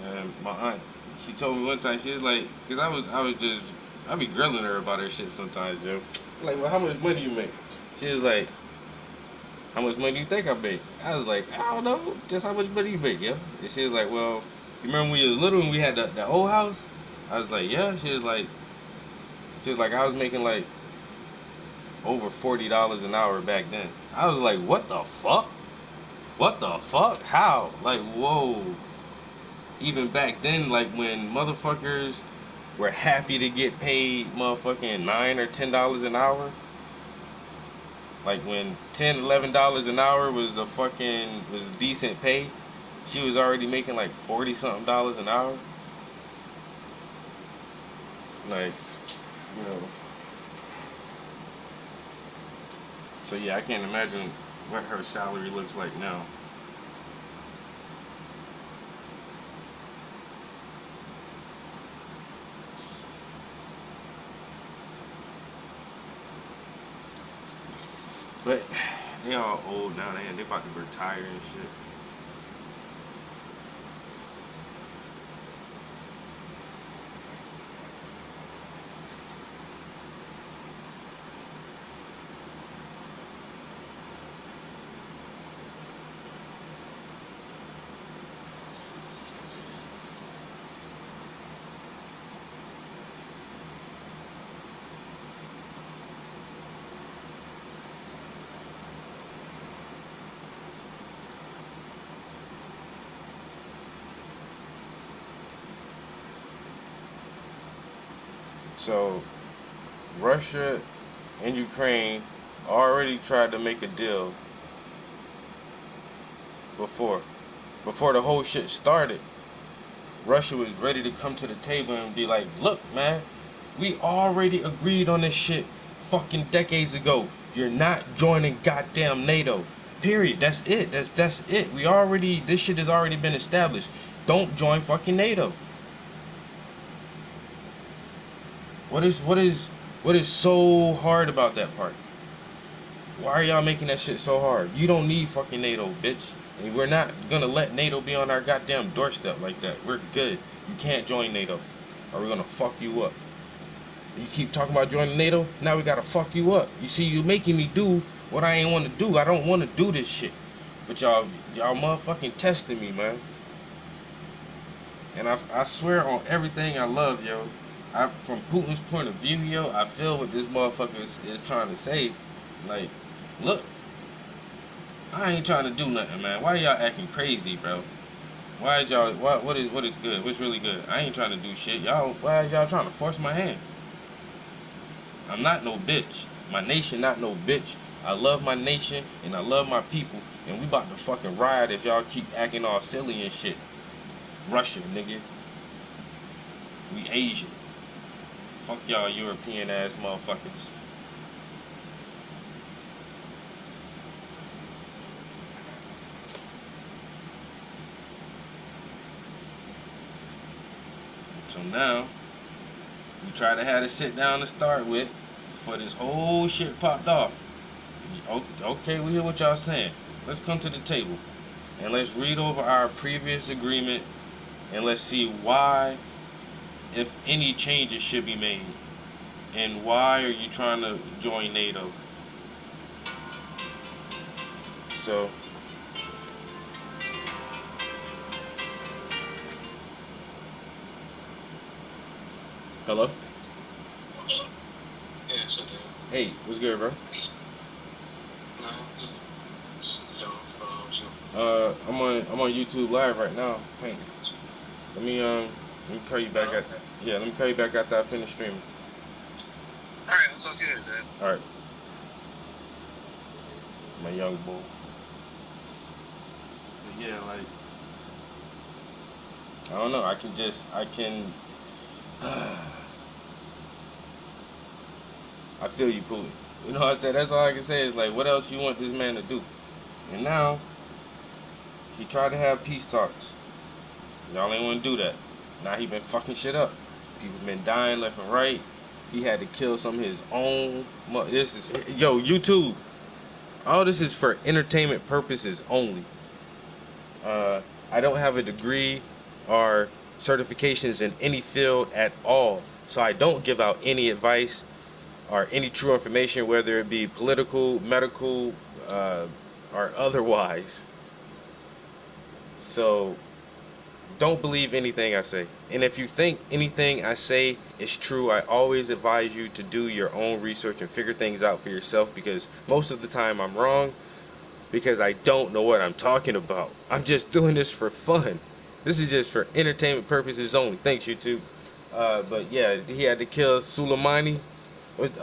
And my aunt, she told me one time, she was like, cause I be grilling her about her shit sometimes, yo. Like, well, how much money you make? She was like, how much money do you think I make? I was like, I don't know, just how much money you make, yo. And she was like, well, you remember when you was little and we had the old house? I was like, yeah. She was like, I was making like over $40 an hour back then. I was like, what the fuck? What the fuck? How? Like, whoa. Even back then, like when motherfuckers were happy to get paid motherfucking $9 or $10 an hour. Like when $10, $11 an hour was decent pay, she was already making like 40 something dollars an hour. Like, you know. So yeah, I can't imagine what her salary looks like now. But they all old now, they about to retire and shit. So Russia and Ukraine already tried to make a deal before the whole shit started. Russia was ready to come to the table and be like, look, man, we already agreed on this shit fucking decades ago. You're not joining goddamn NATO. Period. That's it. That's it. This shit has already been established. Don't join fucking NATO. What is so hard about that part? Why are y'all making that shit so hard? You don't need fucking NATO, bitch. And we're not gonna let NATO be on our goddamn doorstep like that. We're good. You can't join NATO, or we're gonna fuck you up. You keep talking about joining NATO, now we gotta fuck you up. You see, you making me do what I ain't want to do. I don't want to do this shit, but y'all motherfucking testing me, man. And I swear on everything I love, yo. From Putin's point of view, yo, I feel what this motherfucker is trying to say. Like, look, I ain't trying to do nothing, man. Why y'all acting crazy, bro? Why is y'all, what is good? What's really good? I ain't trying to do shit. Why is y'all trying to force my hand? I'm not no bitch. My nation not no bitch. I love my nation and I love my people. And we about to fucking riot if y'all keep acting all silly and shit. Russia, nigga. We Asian. Fuck y'all European ass motherfuckers. So now, we try to have a sit down to start with before this whole shit popped off. Okay, we hear what y'all saying. Let's come to the table and let's read over our previous agreement and let's see why, if any changes should be made, and why are you trying to join NATO. So hello? Hey, what's good, bro? I'm on YouTube live right now, painting. Let me call you back let me call you back after I finish streaming. Alright, I'll talk to you later, Dad. Alright. My young boy. But yeah, like, I don't know, I feel you, Putin. You know what I said? That's all I can say is, like, what else you want this man to do? And now, he tried to have peace talks. Y'all ain't want to do that. Now he been fucking shit up. People been dying left and right. He had to kill some of his own. Yo, YouTube. All this is for entertainment purposes only. I don't have a degree or certifications in any field at all. So I don't give out any advice or any true information, whether it be political, medical, or otherwise. So don't believe anything I say. And if you think anything I say is true, I always advise you to do your own research and figure things out for yourself, because most of the time I'm wrong because I don't know what I'm talking about. I'm just doing this for fun. This is just for entertainment purposes only. Thanks, YouTube. But yeah, he had to kill Soleimani. Not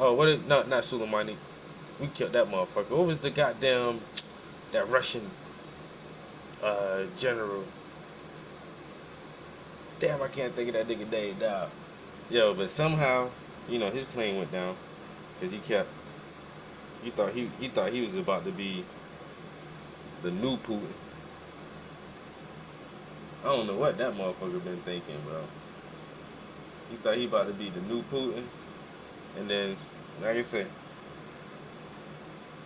Soleimani. We killed that motherfucker. What was the goddamn, that Russian general? Damn, I can't think of that nigga name now. Yo, but somehow, his plane went down because he thought he was about to be the new Putin. I don't know what that motherfucker been thinking, bro. He thought he about to be the new Putin, and then, like I said,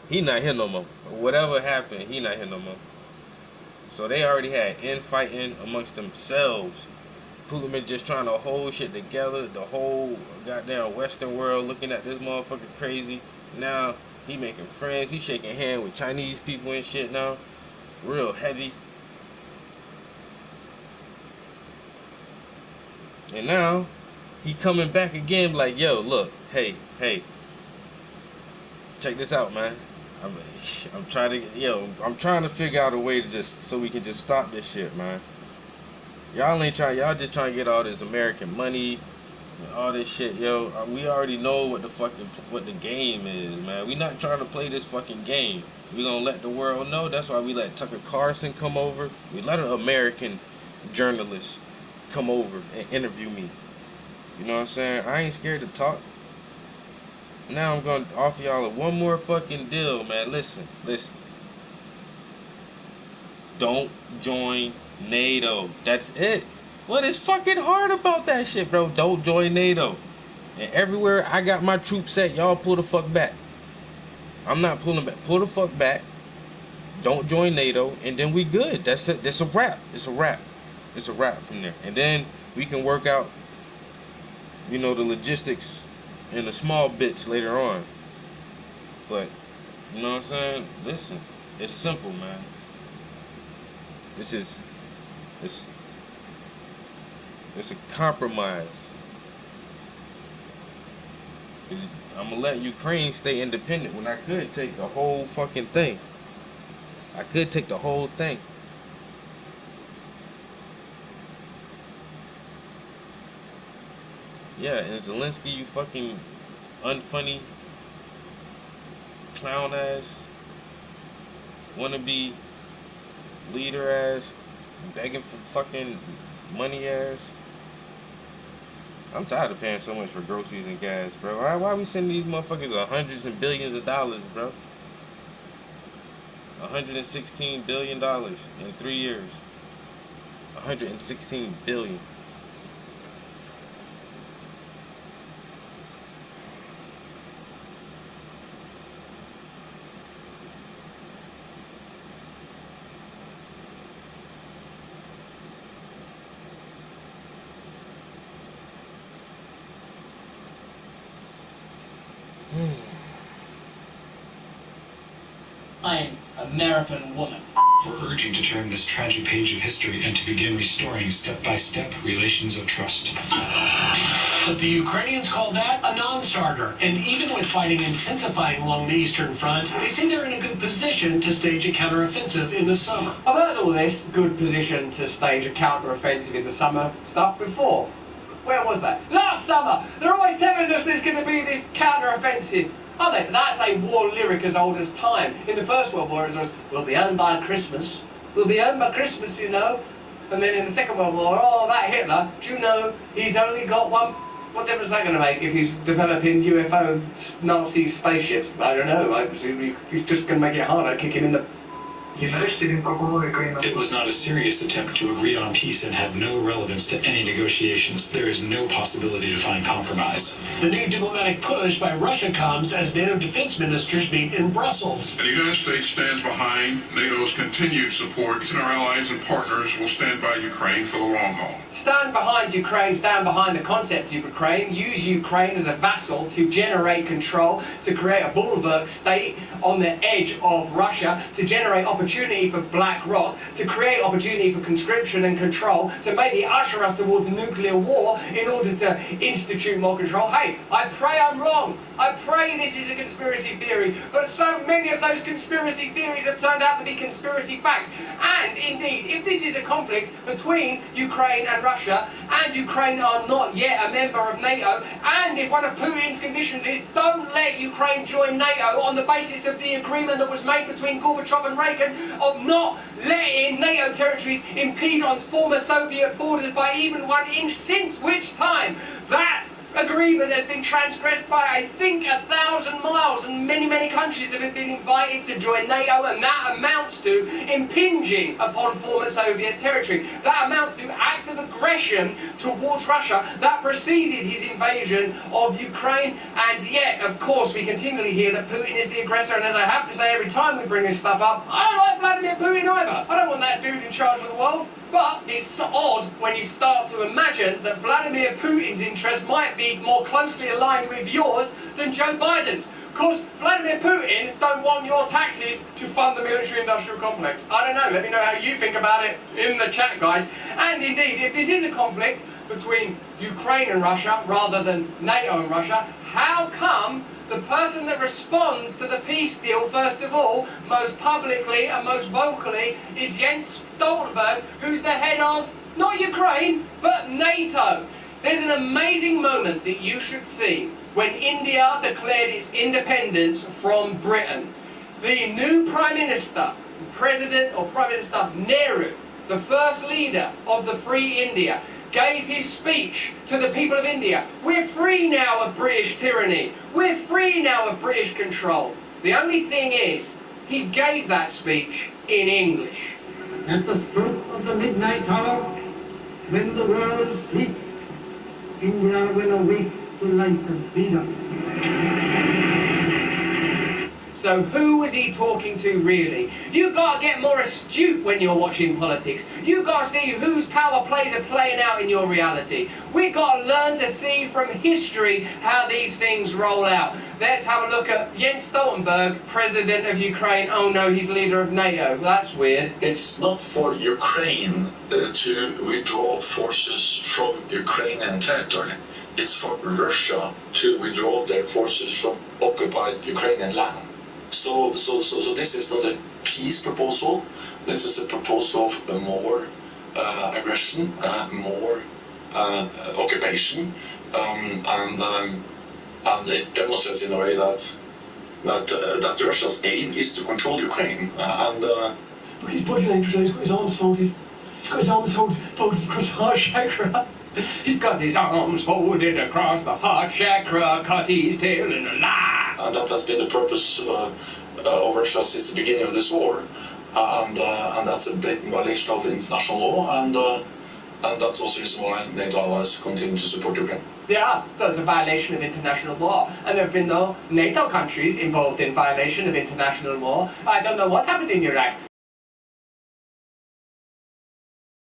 he not here no more. Whatever happened, he not here no more. So they already had infighting amongst themselves. Putin been just trying to hold shit together. The whole goddamn Western world looking at this motherfucker crazy. Now he making friends. He shaking hands with Chinese people and shit now. Real heavy. And now he coming back again like, yo, look, hey, check this out, man. I'm trying to figure out a way to just, so we can just stop this shit, man. Y'all just trying to get all this American money, all this shit, yo. We already know what the game is, man. We not trying to play this fucking game. We gonna let the world know. That's why we let Tucker Carlson come over. We let an American journalist come over and interview me. You know what I'm saying? I ain't scared to talk. Now I'm gonna offer y'all one more fucking deal, man. Listen. Don't join NATO. That's it. What is fucking hard about that shit, bro? Don't join NATO. And everywhere I got my troops at, y'all pull the fuck back. I'm not pulling back. Pull the fuck back. Don't join NATO, and then we good. That's it. That's a wrap. It's a wrap. It's a wrap from there. And then we can work out, the logistics and the small bits later on. But, you know what I'm saying? Listen, it's simple, man. It's a compromise. I'm gonna let Ukraine stay independent when I could take the whole fucking thing. I could take the whole thing. Yeah, and Zelensky, you fucking unfunny clown ass, wannabe leader ass, begging for fucking money ass. I'm tired of paying so much for groceries and gas, bro. Why we sending these motherfuckers hundreds and billions of dollars, bro? $116 billion in 3 years. 116 billion. I'm American woman. For urging to turn this tragic page of history and to begin restoring step-by-step relations of trust. But the Ukrainians call that a non-starter. And even with fighting intensifying along the Eastern Front, they say they're in a good position to stage a counteroffensive in the summer. I've heard all this good position to stage a counteroffensive in the summer stuff before. Where was that? Last summer! They're always telling us there's going to be this counteroffensive. Are they? That's a war lyric as old as time. In the First World War, it was, we'll be home by Christmas. We'll be home by Christmas, you know. And then in the Second World War, oh, that Hitler, do you know, he's only got one. What difference is that going to make if he's developing UFO Nazi spaceships? I don't know. I presume he's just going to make it harder, kick him in the... It was not a serious attempt to agree on peace and had no relevance to any negotiations. There is no possibility to find compromise. The new diplomatic push by Russia comes as NATO defense ministers meet in Brussels. The United States stands behind NATO's continued support, and our allies and partners will stand by Ukraine for the long haul. Stand behind Ukraine, stand behind the concept of Ukraine, use Ukraine as a vassal to generate control, to create a bulwark state on the edge of Russia, to generate opportunity for BlackRock, to create opportunity for conscription and control, to maybe usher us towards nuclear war in order to institute more control. Hey, I pray I'm wrong. I pray this is a conspiracy theory, but so many of those conspiracy theories have turned out to be conspiracy facts. And indeed, if this is a conflict between Ukraine and Russia, and Ukraine are not yet a member of NATO, and if one of Putin's conditions is don't let Ukraine join NATO on the basis of the agreement that was made between Gorbachev and Reagan of not letting NATO territories impede on former Soviet borders by even 1 inch, since which time that agreement has been transgressed by, I think, 1,000 miles, and many, many countries have been invited to join NATO, and that amounts to impinging upon former Soviet territory. That amounts to acts of aggression towards Russia that preceded his invasion of Ukraine, and yet, of course, we continually hear that Putin is the aggressor, and as I have to say every time we bring this stuff up, I don't like Vladimir Putin either. I don't want that dude in charge of the world. But it's odd when you start to imagine that Vladimir Putin's interests might be more closely aligned with yours than Joe Biden's. Because Vladimir Putin don't want your taxes to fund the military-industrial complex. I don't know. Let me know how you think about it in the chat, guys. And indeed, if this is a conflict between Ukraine and Russia rather than NATO and Russia, how come the person that responds to the peace deal, first of all, most publicly and most vocally, is Jens Stoltenberg, who's the head of, not Ukraine, but NATO? There's an amazing moment that you should see when India declared its independence from Britain. The new Prime Minister, Prime Minister Nehru, the first leader of the free India, gave his speech to the people of India. We're free now of British tyranny. We're free now of British control. The only thing is, he gave that speech in English. At the stroke of the midnight hour, when the world sleeps, India will awake to life and freedom. So who was he talking to really? You gotta get more astute when you're watching politics. You gotta see whose power plays are playing out in your reality. We gotta learn to see from history how these things roll out. Let's have a look at Jens Stoltenberg, president of Ukraine. Oh no, he's leader of NATO. That's weird. It's not for Ukraine to withdraw forces from Ukrainian territory. It's for Russia to withdraw their forces from occupied Ukrainian land. So this is not a peace proposal. This is a proposal of more aggression, more occupation, and it demonstrates in a way that Russia's aim is to control Ukraine. But his body language, he's got his arms folded. He's got his arms folded across the heart chakra. He's got his arms folded across the heart chakra because he's telling a lie. And that has been the purpose of Russia since the beginning of this war. And that's a blatant violation of international law. And that's also the reason why NATO allies continue to support Ukraine. Yeah, so it's a violation of international law. And there have been no NATO countries involved in violation of international law. I don't know what happened in Iraq.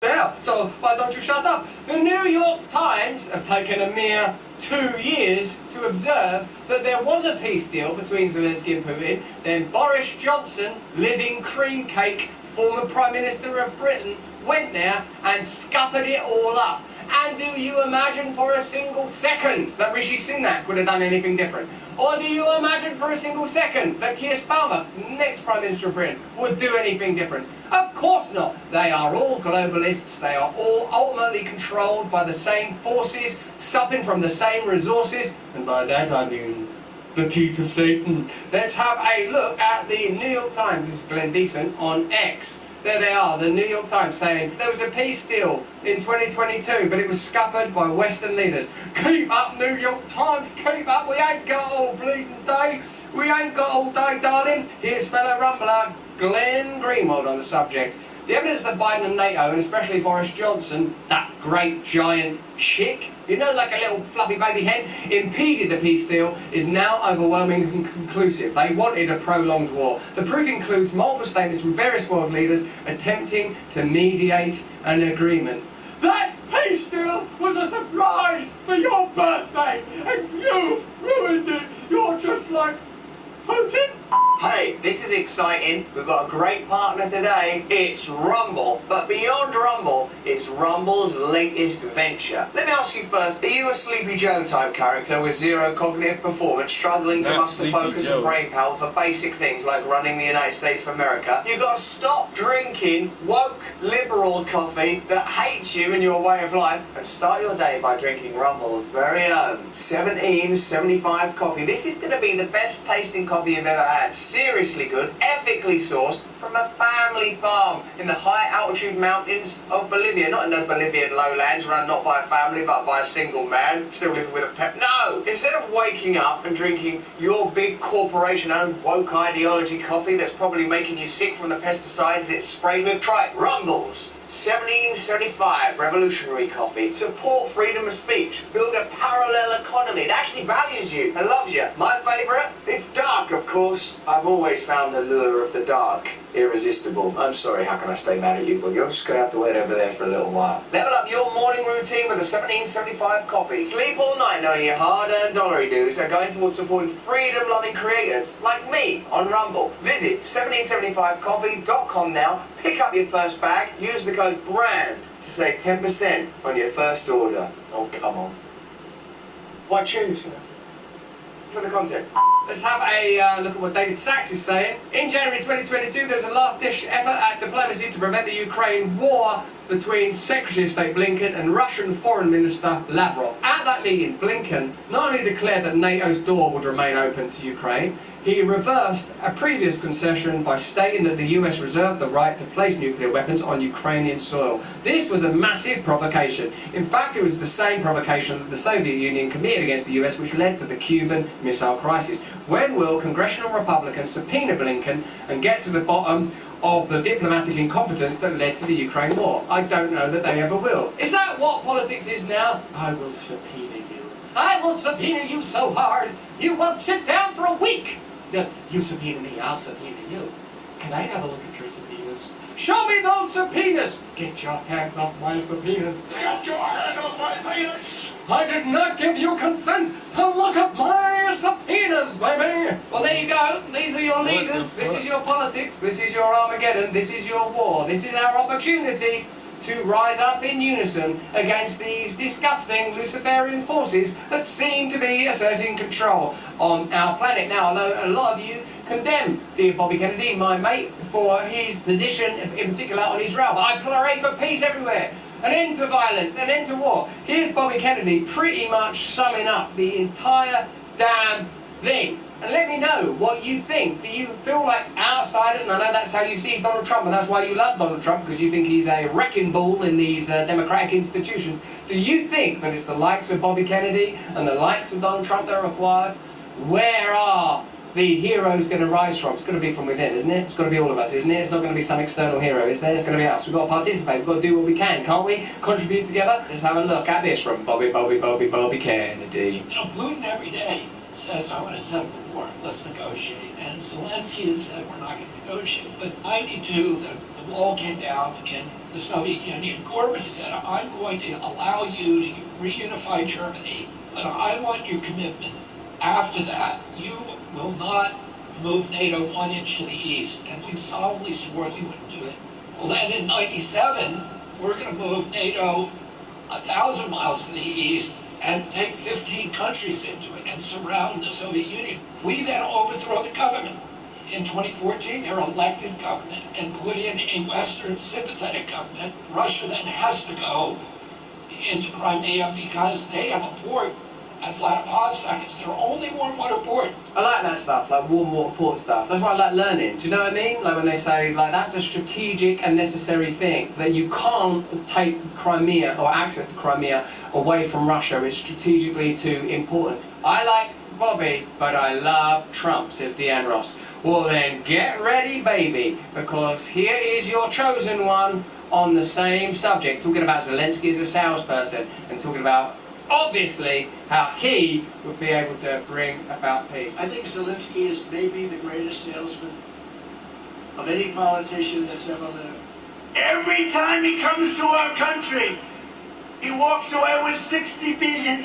Yeah, so why don't you shut up? The New York Times have taken a mere 2 years to observe that there was a peace deal between Zelensky and Putin. Then Boris Johnson, living cream cake, former Prime Minister of Britain, went there and scuppered it all up. And do you imagine for a single second that Rishi Sunak would have done anything different? Or do you imagine for a single second that Keir Starmer, next Prime Minister of Britain, would do anything different? Of course not. They are all globalists. They are all ultimately controlled by the same forces, supping from the same resources. And by that I mean the teeth of Satan. Let's have a look at the New York Times. This is Glenn Decent on X. There they are, the New York Times saying there was a peace deal in 2022, but it was scuppered by Western leaders. Keep up, New York Times, keep up. We ain't got all bleeding day. We ain't got all day, darling. Here's fellow rumbler Glenn Greenwald on the subject. The evidence that Biden and NATO, and especially Boris Johnson, that great giant chick, you know, like a little fluffy baby hen, impeded the peace deal is now overwhelming and conclusive. They wanted a prolonged war. The proof includes multiple statements from various world leaders attempting to mediate an agreement. That peace deal was a surprise for your birthday, and you've ruined it. You're just like Putin. Hey, this is exciting. We've got a great partner today. It's Rumble. But beyond Rumble, it's Rumble's latest venture. Let me ask you first, are you a Sleepy Joe type character with zero cognitive performance, struggling to muster focus and brain power for basic things like running the United States of America? You've got to stop drinking woke liberal coffee that hates you and your way of life and start your day by drinking Rumble's very own 1775 coffee. This is going to be the best tasting coffee you've ever had. Seriously good, ethically sourced from a family farm in the high altitude mountains of Bolivia. Not in the Bolivian lowlands run not by a family but by a single man still living with a pet. No! Instead of waking up and drinking your big corporation owned woke ideology coffee that's probably making you sick from the pesticides it's sprayed with, try Rumble's 1775 revolutionary coffee. Support freedom of speech. Build a parallel economy that actually values you and loves you. My favourite? It's dark, of course. I've always found the lure of the dark irresistible. I'm sorry, how can I stay mad at you? But you're just going to have to wait over there for a little while. Level up your morning routine with a 1775 coffee. Sleep all night knowing your hard-earned dollary dues are going towards supporting freedom-loving creators like me on Rumble. Visit 1775coffee.com now. Pick up your first bag. Use the code BRAND to save 10% on your first order. Oh, come on. Why choose? for the content. Let's have a look at what David Sachs is saying. In January 2022, there was a last-ditch effort at diplomacy to prevent the Ukraine war between Secretary of State Blinken and Russian Foreign Minister Lavrov. At that meeting, Blinken not only declared that NATO's door would remain open to Ukraine, he reversed a previous concession by stating that the US reserved the right to place nuclear weapons on Ukrainian soil. This was a massive provocation. In fact, it was the same provocation that the Soviet Union committed against the US, which led to the Cuban Missile Crisis. When will congressional Republicans subpoena Blinken and get to the bottom of the diplomatic incompetence that led to the Ukraine war? I don't know that they ever will. Is that what politics is now? I will subpoena you. I will subpoena you so hard, you won't sit down for a week. You subpoena me, I'll subpoena you. Can I have a look at your subpoenas? Show me those subpoenas! Get your hands off my subpoenas. Get your hands off my subpoenas! I did not give you consent to look at my subpoenas, baby! Well, there you go. These are your leaders. This is your politics. This is your Armageddon. This is your war. This is our opportunity to rise up in unison against these disgusting Luciferian forces that seem to be asserting control on our planet. Now, I know a lot of you condemn dear Bobby Kennedy, my mate, for his position, in particular on Israel. But I pray for peace everywhere, an end to violence, an end to war. Here's Bobby Kennedy pretty much summing up the entire damn thing. And let me know what you think. Do you feel like outsiders? And I know that's how you see Donald Trump, and that's why you love Donald Trump, because you think he's a wrecking ball in these democratic institutions. Do you think that it's the likes of Bobby Kennedy and the likes of Donald Trump that are required? Where are the heroes going to rise from? It's going to be from within, isn't it? It's got to be all of us, isn't it? It's not going to be some external hero, is there? It's going to be us. We've got to participate. We've got to do what we can, can't we? Contribute together. Let's have a look at this from Bobby Kennedy. You know, Putin every day says, I want to settle the war, let's negotiate. And Zelensky has said, we're not going to negotiate. But in 92, the wall came down in the Soviet Union. Gorbachev said, I'm going to allow you to reunify Germany, but I want your commitment. After that, you will not move NATO 1 inch to the east. And we solemnly swore we wouldn't do it. Well, then in 97, we're going to move NATO 1,000 miles to the east and take 15 countries into it and surround the Soviet Union. We then overthrow the government. In 2014, they're elected government and put in a Western sympathetic government. Russia then has to go into Crimea because they have a port at Vladivostok. It's their only warm water port. I like that stuff, like warm water port stuff. That's why I like learning. Do you know what I mean? Like when they say, like, that's a strategic and necessary thing, that you can't take Crimea or access to Crimea away from Russia. It's strategically too important. I like Bobby, but I love Trump, says Deanne Ross. Well then, get ready, baby, because here is your chosen one on the same subject, talking about Zelensky as a salesperson and talking about, obviously, how he would be able to bring about peace. I think Zelensky is maybe the greatest salesman of any politician that's ever lived. Every time he comes to our country, he walks away with $60 billion.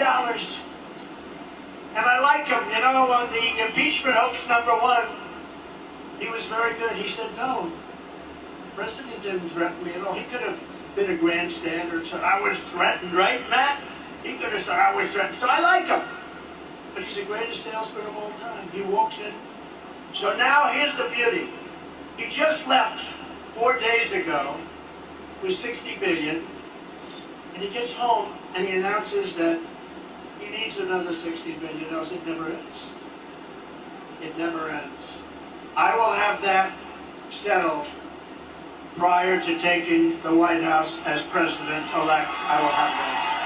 And I like him, you know, on the impeachment hoax #1, he was very good. He said, no, the president didn't threaten me at all. He could have been a grandstander. So I was threatened, right, Matt? He could have said I was threatened. So I like him. But he's the greatest salesman of all time. He walks in. So now here's the beauty. He just left 4 days ago with $60 billion. And he gets home and he announces that he needs another $60 billion, else it never ends. It never ends. I will have that settled prior to taking the White House as president-elect. I will have that settled.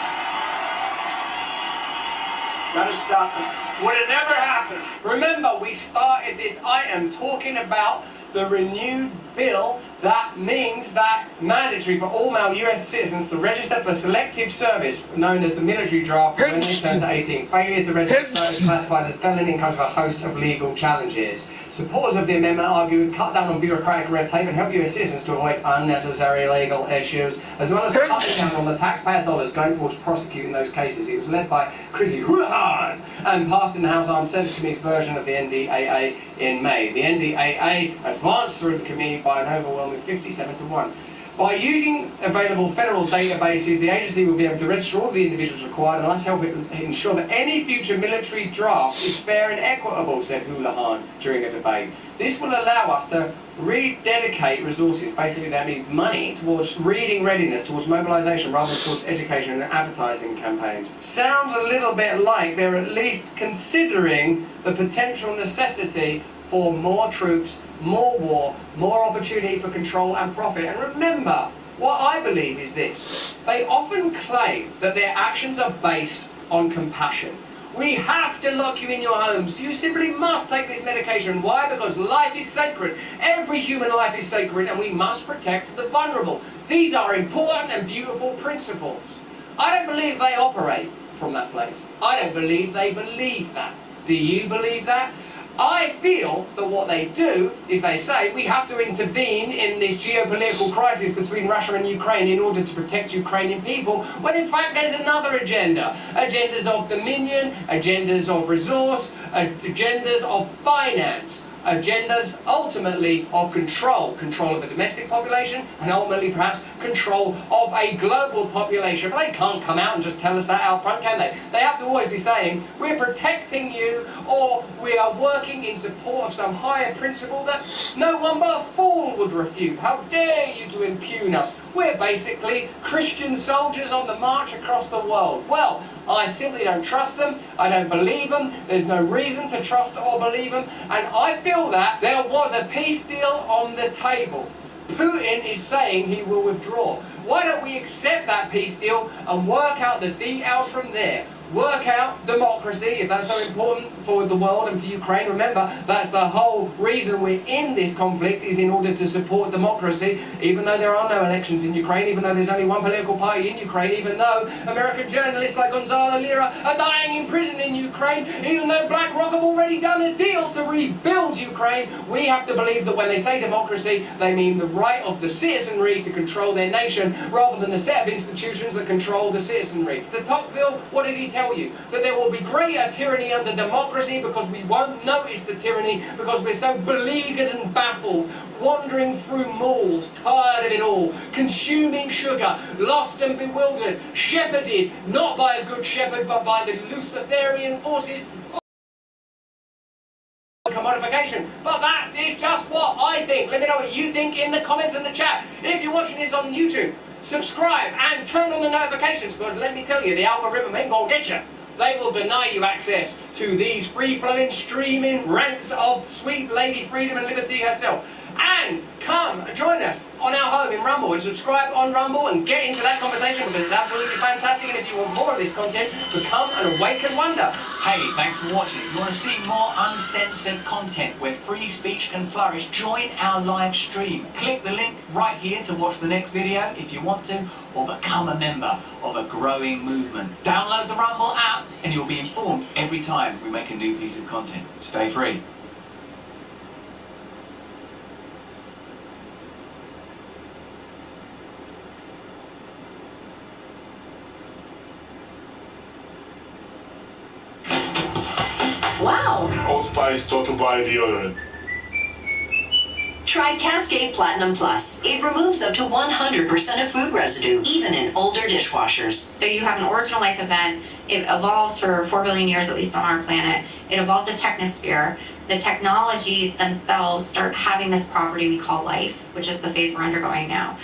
Gotta stop it. Would it never happen? Remember, we started this item talking about the renewed bill that means that mandatory for all male US citizens to register for selective service, known as the military draft, when they turn to 18. Failure to register is classified as a felony and comes with a host of legal challenges. Supporters of the amendment argue it would cut down on bureaucratic red tape and help US citizens to avoid unnecessary legal issues, as well as cutting down on the taxpayer dollars going towards prosecuting those cases. It was led by Chrissy Houlihan and passed in the House Armed Services Committee's version of the NDAA in May. The NDAA advanced through the committee by an overwhelming 57-1. By using available federal databases, the agency will be able to register all the individuals required and thus help it ensure that any future military draft is fair and equitable, said Houlihan during a debate. This will allow us to rededicate resources, basically that means money, towards reading readiness, towards mobilisation, rather than towards education and advertising campaigns. Sounds a little bit like they're at least considering the potential necessity for more troops, more war, more opportunity for control and profit. And remember, what I believe is this. They often claim that their actions are based on compassion. We have to lock you in your homes. You simply must take this medication. Why? Because life is sacred. Every human life is sacred, and we must protect the vulnerable. These are important and beautiful principles. I don't believe they operate from that place. I don't believe they believe that. Do you believe that? I feel that what they do is they say we have to intervene in this geopolitical crisis between Russia and Ukraine in order to protect Ukrainian people, when in fact there's another agenda. Agendas of dominion, agendas of resource, agendas of finance, agendas ultimately of control of the domestic population and ultimately perhaps control of a global population. But they can't come out and just tell us that out front, can they? They have to always be saying we're protecting you, or we are working in support of some higher principle that no one but a fool would refute. How dare you to impugn us? We're basically Christian soldiers on the march across the world. Well, I simply don't trust them. I don't believe them. There's no reason to trust or believe them. And I feel that there was a peace deal on the table. Putin is saying he will withdraw. Why don't we accept that peace deal and work out the details from there? Work out democracy, if that's so important for the world and for Ukraine. Remember, that's the whole reason we're in this conflict, is in order to support democracy, even though there are no elections in Ukraine, even though there's only one political party in Ukraine, even though American journalists like Gonzalo Lira are dying in prison in Ukraine, even though BlackRock have already done a deal to rebuild Ukraine. We have to believe that when they say democracy, they mean the right of the citizenry to control their nation, rather than the set of institutions that control the citizenry. De Tocqueville, what did he tell you? That there will be greater tyranny under democracy because we won't notice the tyranny because we're so beleaguered and baffled, wandering through malls, tired of it all, consuming sugar, lost and bewildered, shepherded, not by a good shepherd but by the Luciferian forces commodification. But that is just what I think. Let me know what you think in the comments and the chat. If you're watching this on YouTube, subscribe and turn on the notifications, because let me tell you, the algorithm ain't gonna get you. They will deny you access to these free-flowing, streaming rants of sweet Lady Freedom and Liberty herself. And come join us on our home in Rumble and subscribe on Rumble and get into that conversation, because it's absolutely fantastic. And if you want more of this content, become an Awaken Wonder. Hey, thanks for watching. If you want to see more uncensored content where free speech can flourish, join our live stream. Click the link right here to watch the next video if you want to, or become a member of a growing movement. Download the Rumble app and you'll be informed every time we make a new piece of content. Stay free. Wow. Old Spice Total Body Deodorant. Try Cascade Platinum Plus. It removes up to 100% of food residue, even in older dishwashers. So you have an original life event. It evolves for 4 billion years, at least on our planet. It evolves a technosphere. The technologies themselves start having this property we call life, which is the phase we're undergoing now.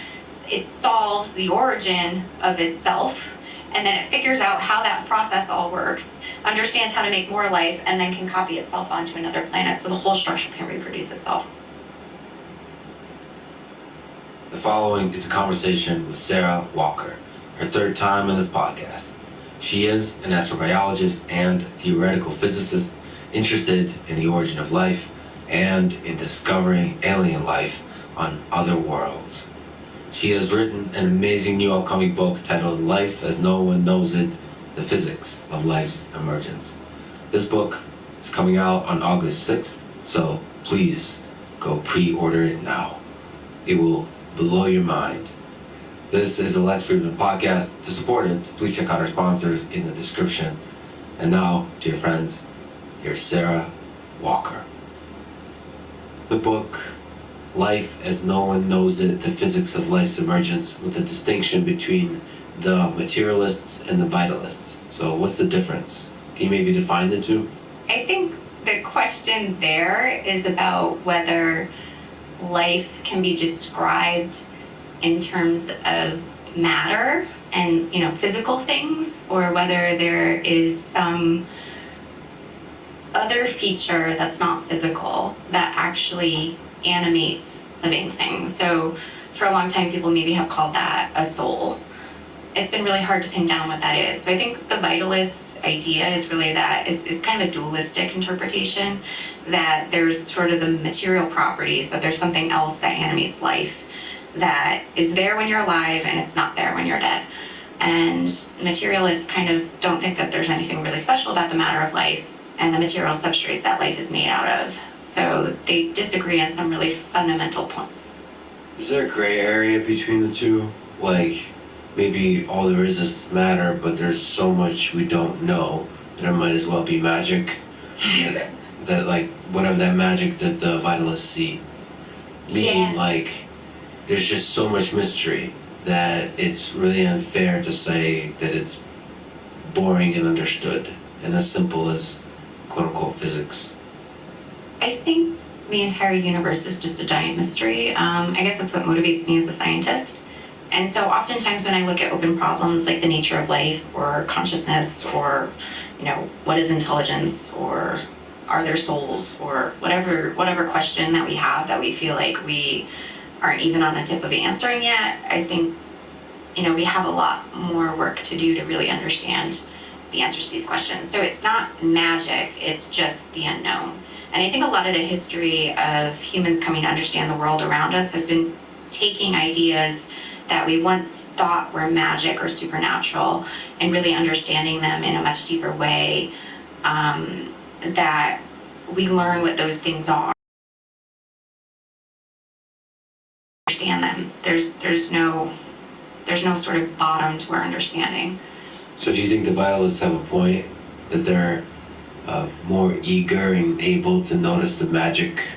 It solves the origin of itself, and then it figures out how that process all works, understands how to make more life, and then can copy itself onto another planet so the whole structure can reproduce itself. The following is a conversation with Sarah Walker, her third time in this podcast. She is an astrobiologist and theoretical physicist interested in the origin of life and in discovering alien life on other worlds. She has written an amazing new upcoming book titled Life as No One Knows It, The Physics of Life's Emergence. This book is coming out on August 6th, so please go pre-order it now. It will blow your mind. This is a Lex Fridman podcast. To support it, please check out our sponsors in the description. And now, dear friends, here's Sarah Walker. The book life as no one knows it, the physics of life's emergence, with a distinction between the materialists and the vitalists. So what's the difference? Can you maybe define the two? I think the question there is about whether life can be described in terms of matter and, you know, physical things, or whether there is some other feature that's not physical that actually animates living things. So for a long time, people maybe have called that a soul. It's been really hard to pin down what that is. So I think the vitalist idea is really that it's kind of a dualistic interpretation, that there's sort of the material properties, but there's something else that animates life that is there when you're alive and it's not there when you're dead. And materialists kind of don't think that there's anything really special about the matter of life and the material substrates that life is made out of. So they disagree on some really fundamental points. Is there a gray area between the two? Like, maybe all there is matter, but there's so much we don't know that it might as well be magic. that like, whatever that magic that the vitalists see. Meaning, like, there's just so much mystery that it's really unfair to say that it's boring and understood and as simple as quote-unquote physics. I think the entire universe is just a giant mystery. I guess that's what motivates me as a scientist. And so oftentimes when I look at open problems like the nature of life or consciousness or, you know, what is intelligence or are there souls or whatever question that we have that we feel like we aren't even on the tip of answering yet, I think, you know, we have a lot more work to do to really understand the answers to these questions. So it's not magic, it's just the unknown. And I think a lot of the history of humans coming to understand the world around us has been taking ideas that we once thought were magic or supernatural and really understanding them in a much deeper way, that we learn what those things are. Understand them. There's no sort of bottom to our understanding. So do you think the vitalists have a point that they're more eager and able to notice the magic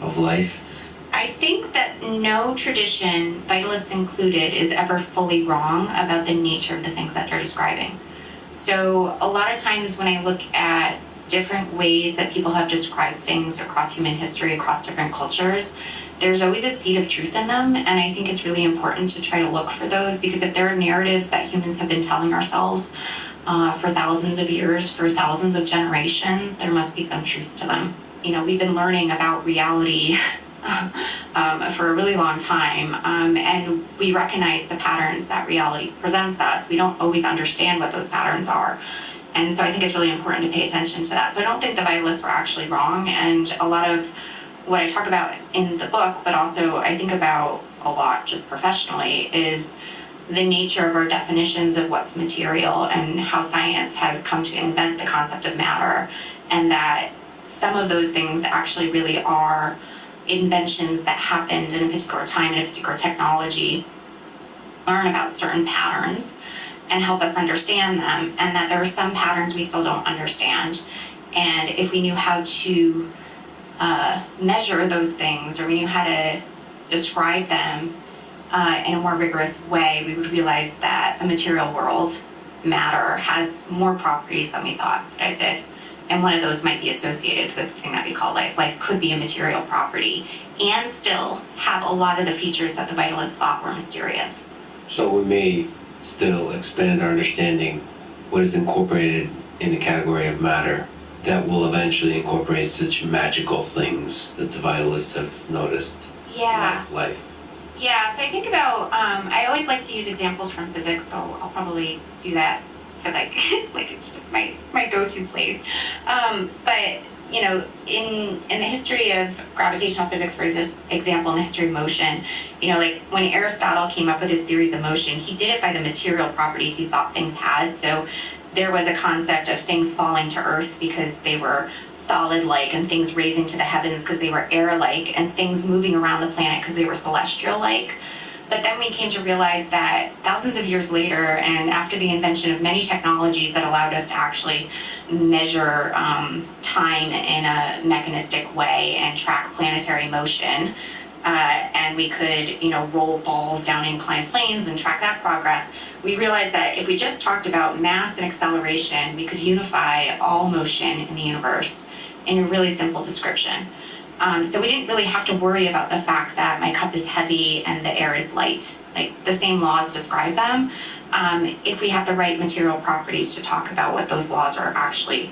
of life? I think that no tradition, vitalists included, is ever fully wrong about the nature of the things that they're describing. So a lot of times when I look at different ways that people have described things across human history, across different cultures, there's always a seed of truth in them, and I think it's really important to try to look for those, because if there are narratives that humans have been telling ourselves for thousands of years, for thousands of generations, there must be some truth to them. You know, we've been learning about reality for a really long time, and we recognize the patterns that reality presents us. We don't always understand what those patterns are. And so I think it's really important to pay attention to that. So I don't think the vitalists were actually wrong, and a lot of what I talk about in the book, but also I think about a lot just professionally, is the nature of our definitions of what's material and how science has come to invent the concept of matter, and that some of those things actually really are inventions that happened in a particular time, in a particular technology, learn about certain patterns and help us understand them, and that there are some patterns we still don't understand. And if we knew how to measure those things, or we knew how to describe them in a more rigorous way, we would realize that the material world, matter, has more properties than we thought that it did. And one of those might be associated with the thing that we call life. Life could be a material property and still have a lot of the features that the vitalists thought were mysterious. So we may still expand our understanding what is incorporated in the category of matter that will eventually incorporate such magical things that the vitalists have noticed. Yeah. Like life. Yeah, so I think about, I always like to use examples from physics, so I'll probably do that. So like it's just my go-to place. But you know, in the history of gravitational physics, for example, in the history of motion, you know, like when Aristotle came up with his theories of motion, he did it by the material properties he thought things had. So there was a concept of things falling to Earth because they were solid-like, and things raising to the heavens because they were air-like, and things moving around the planet because they were celestial-like. But then we came to realize that thousands of years later, and after the invention of many technologies that allowed us to actually measure time in a mechanistic way and track planetary motion, and we could, roll balls down inclined planes and track that progress, we realized that if we just talked about mass and acceleration, we could unify all motion in the universe in a really simple description. So we didn't really have to worry about the fact that my cup is heavy and the air is light. Like, the same laws describe them, if we have the right material properties to talk about what those laws are actually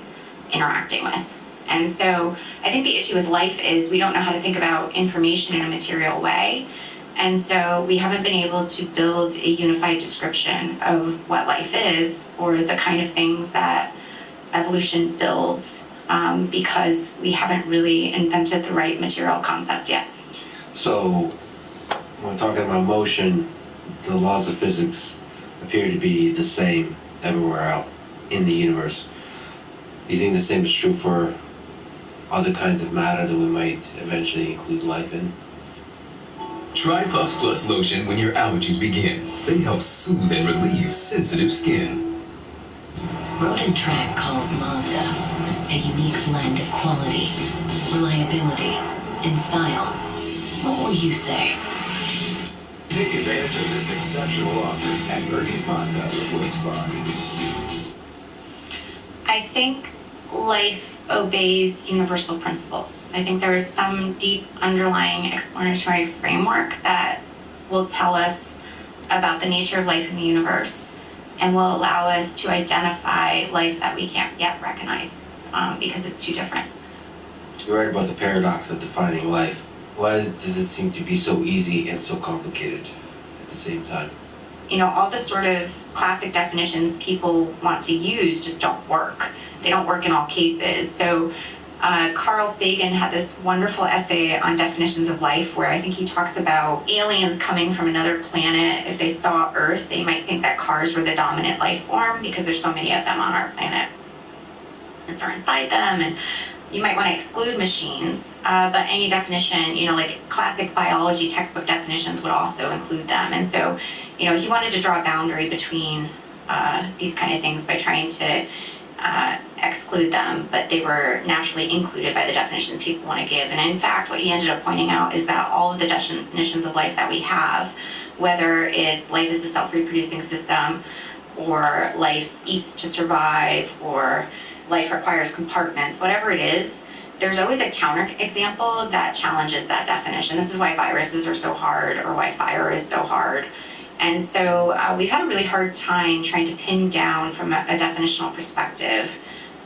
interacting with. And so I think the issue with life is we don't know how to think about information in a material way. And so we haven't been able to build a unified description of what life is, or the kind of things that evolution builds, because we haven't really invented the right material concept yet. So, when talking about motion, the laws of physics appear to be the same everywhere out in the universe. Do you think the same is true for other kinds of matter that we might eventually include life in? Try Puffs Plus lotion when your allergies begin. They help soothe and relieve sensitive skin. Road & Track calls Mazda a unique blend of quality, reliability, and style. What will you say? Take advantage of this exceptional offer at Bernie's Mazda of Wilkes-Barre. I think life obeys universal principles. I think there is some deep underlying explanatory framework that will tell us about the nature of life in the universe and will allow us to identify life that we can't yet recognize because it's too different. You're right about the paradox of defining life. Why does it seem to be so easy and so complicated at the same time? All the sort of classic definitions people want to use just don't work. They don't work in all cases. So Carl Sagan had this wonderful essay on definitions of life where I think he talks about aliens coming from another planet. If they saw Earth, they might think that cars were the dominant life form because there's so many of them on our planet. And are inside them, and you might want to exclude machines, but any definition, like classic biology textbook definitions would also include them. And so, he wanted to draw a boundary between these kind of things by trying to exclude them, but they were naturally included by the definitions people want to give. And in fact, what he ended up pointing out is that all of the definitions of life that we have, whether it's life is a self-reproducing system, or life eats to survive, or life requires compartments, whatever it is, there's always a counterexample that challenges that definition. This is why viruses are so hard, or why fire is so hard. And so we've had a really hard time trying to pin down from a definitional perspective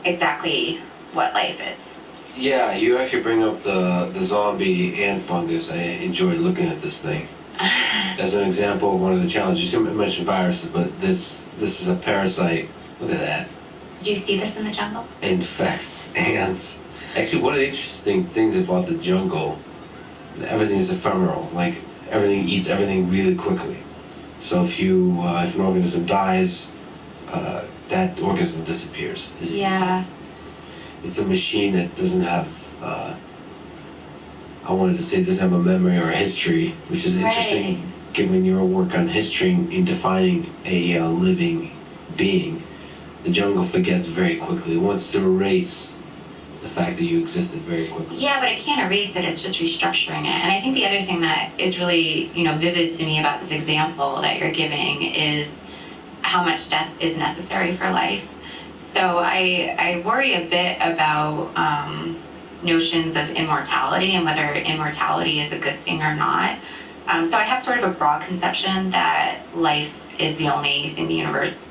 exactly what life is. Yeah, you actually bring up the zombie ant fungus. I enjoyed looking at this thing. As an example of one of the challenges, you mentioned viruses, but this is a parasite. Look at that. Did you see this in the jungle? Infects ants. Actually, one of the interesting things about the jungle, everything is ephemeral. Like, everything eats everything really quickly. So if an organism dies, that organism disappears. Yeah. It's a machine that doesn't have, I wanted to say doesn't have a memory or a history, which is interesting given your work on history in defining a living being. The jungle forgets very quickly. It wants to erase the fact that you existed very quickly. Yeah, but it can't erase it. It's just restructuring it. And I think the other thing that is really, vivid to me about this example that you're giving is how much death is necessary for life. So I worry a bit about notions of immortality and whether immortality is a good thing or not. So I have sort of a broad conception that life is the only thing the universe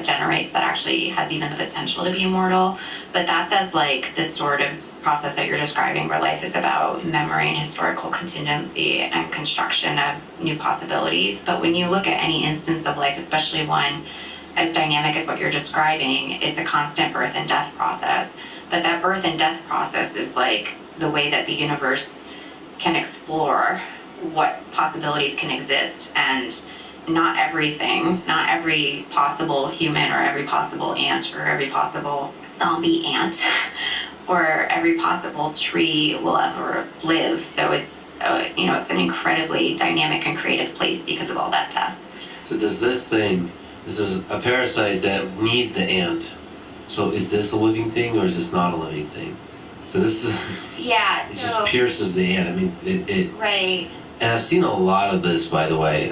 generates that actually has even the potential to be immortal. But that's as like this sort of process that you're describing where life is about memory and historical contingency and construction of new possibilities. But when you look at any instance of life, especially one as dynamic as what you're describing, it's a constant birth and death process. But that birth and death process is like the way that the universe can explore what possibilities can exist. And not everything, not every possible human or every possible ant or every possible zombie ant or every possible tree will ever live. So it's it's an incredibly dynamic and creative place because of all that death. So this is a parasite that needs the ant. So is this a living thing or is this not a living thing? So this is, Yeah, it just pierces the ant. I mean, it right. And I've seen a lot of this, by the way.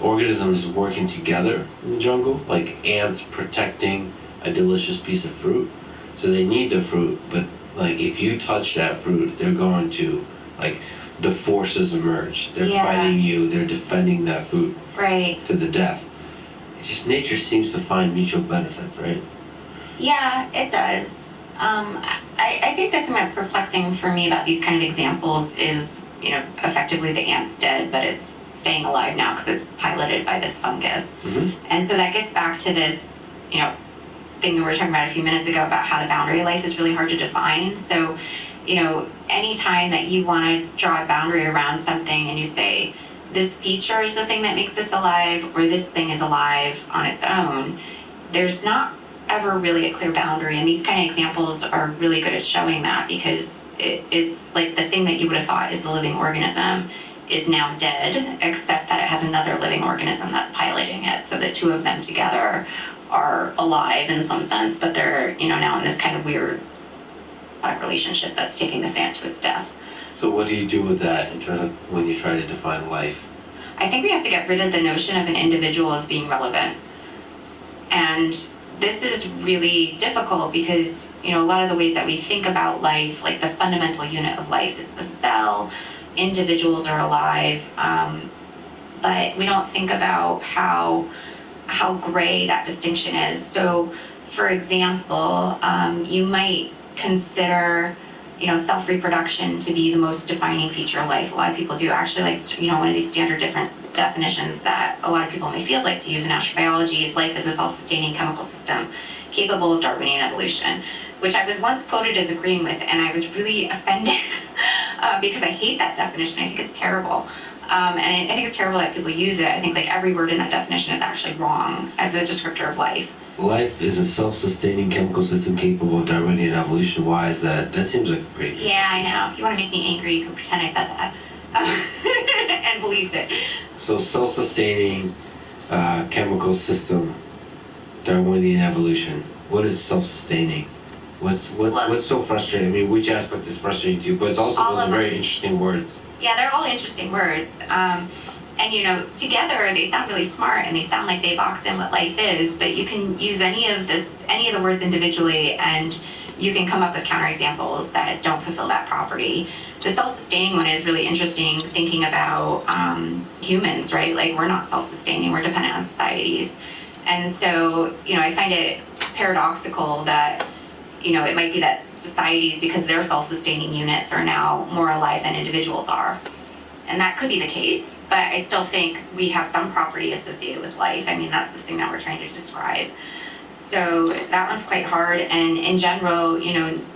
Organisms working together in the jungle, like ants protecting a delicious piece of fruit. So they need the fruit, but like if you touch that fruit, they're going to, like, the forces emerge. They're fighting you. They're defending that fruit to the death. It's just nature seems to find mutual benefits, right? Yeah, it does. I think the thing that's perplexing for me about these kind of examples is, effectively the ant's dead, but it's staying alive now because it's piloted by this fungus. And so that gets back to this, thing we were talking about a few minutes ago about how the boundary of life is really hard to define. So, anytime that you want to draw a boundary around something and you say, this feature is the thing that makes this alive, or this thing is alive on its own, there's not ever really a clear boundary. And these kind of examples are really good at showing that, because it's like the thing that you would have thought is the living organism is now dead, except that it has another living organism that's piloting it, so the two of them together are alive in some sense, but they're, now in this kind of weird relationship that's taking this ant to its death. So what do you do with that in terms of when you try to define life? I think we have to get rid of the notion of an individual as being relevant. And this is really difficult because, a lot of the ways that we think about life, like the fundamental unit of life is the cell, individuals are alive, but we don't think about how gray that distinction is. So, for example, you might consider, self-reproduction to be the most defining feature of life. A lot of people do. Actually, like, one of these standard different definitions that a lot of people may feel like to use in astrobiology is life is a self-sustaining chemical system capable of Darwinian evolution, which I was once quoted as agreeing with, and I was really offended because I hate that definition. I think it's terrible. And I think it's terrible that people use it. I think like every word in that definition is actually wrong as a descriptor of life. Life is a self-sustaining chemical system capable of Darwinian evolution. Why is that? That seems like pretty good. Yeah, I know. If you want to make me angry, you can pretend I said that and believed it. So self-sustaining chemical system, Darwinian evolution. What is self-sustaining? What's so frustrating? I mean, which aspect is frustrating to you? But it's also those are very interesting words. Yeah, they're all interesting words. And together they sound really smart and they sound like they box in what life is, but you can use any of the words individually and you can come up with counterexamples that don't fulfill that property. The self-sustaining one is really interesting, thinking about humans, right? Like, we're not self-sustaining, we're dependent on societies. And so, I find it paradoxical that, it might be that societies, because their self-sustaining units are now more alive than individuals are. And that could be the case, but I still think we have some property associated with life. I mean, that's the thing that we're trying to describe. So that one's quite hard. And in general,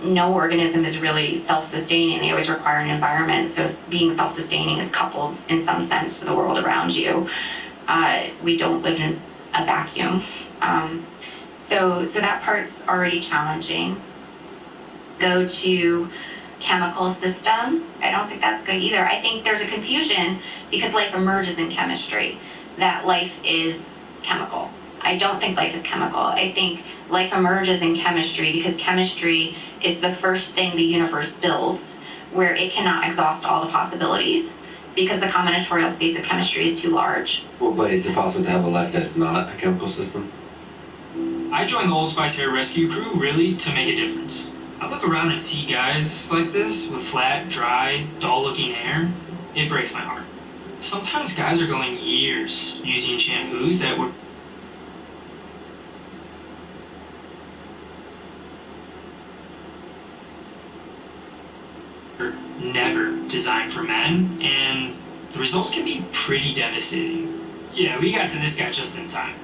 no organism is really self-sustaining. They always require an environment. So being self-sustaining is coupled in some sense to the world around you. We don't live in a vacuum. So that part's already challenging. Go to chemical system. I don't think that's good either. I think there's a confusion because life emerges in chemistry, that life is chemical. I don't think life is chemical. I think life emerges in chemistry because chemistry is the first thing the universe builds where it cannot exhaust all the possibilities because the combinatorial space of chemistry is too large. Well, but is it possible to have a life that is not a chemical system? I joined the Old Spice Hair Rescue crew really to make a difference. I look around and see guys like this with flat, dry, dull-looking hair. It breaks my heart. Sometimes guys are going years using shampoos that were never designed for men, and the results can be pretty devastating. Yeah, we got to this guy just in time.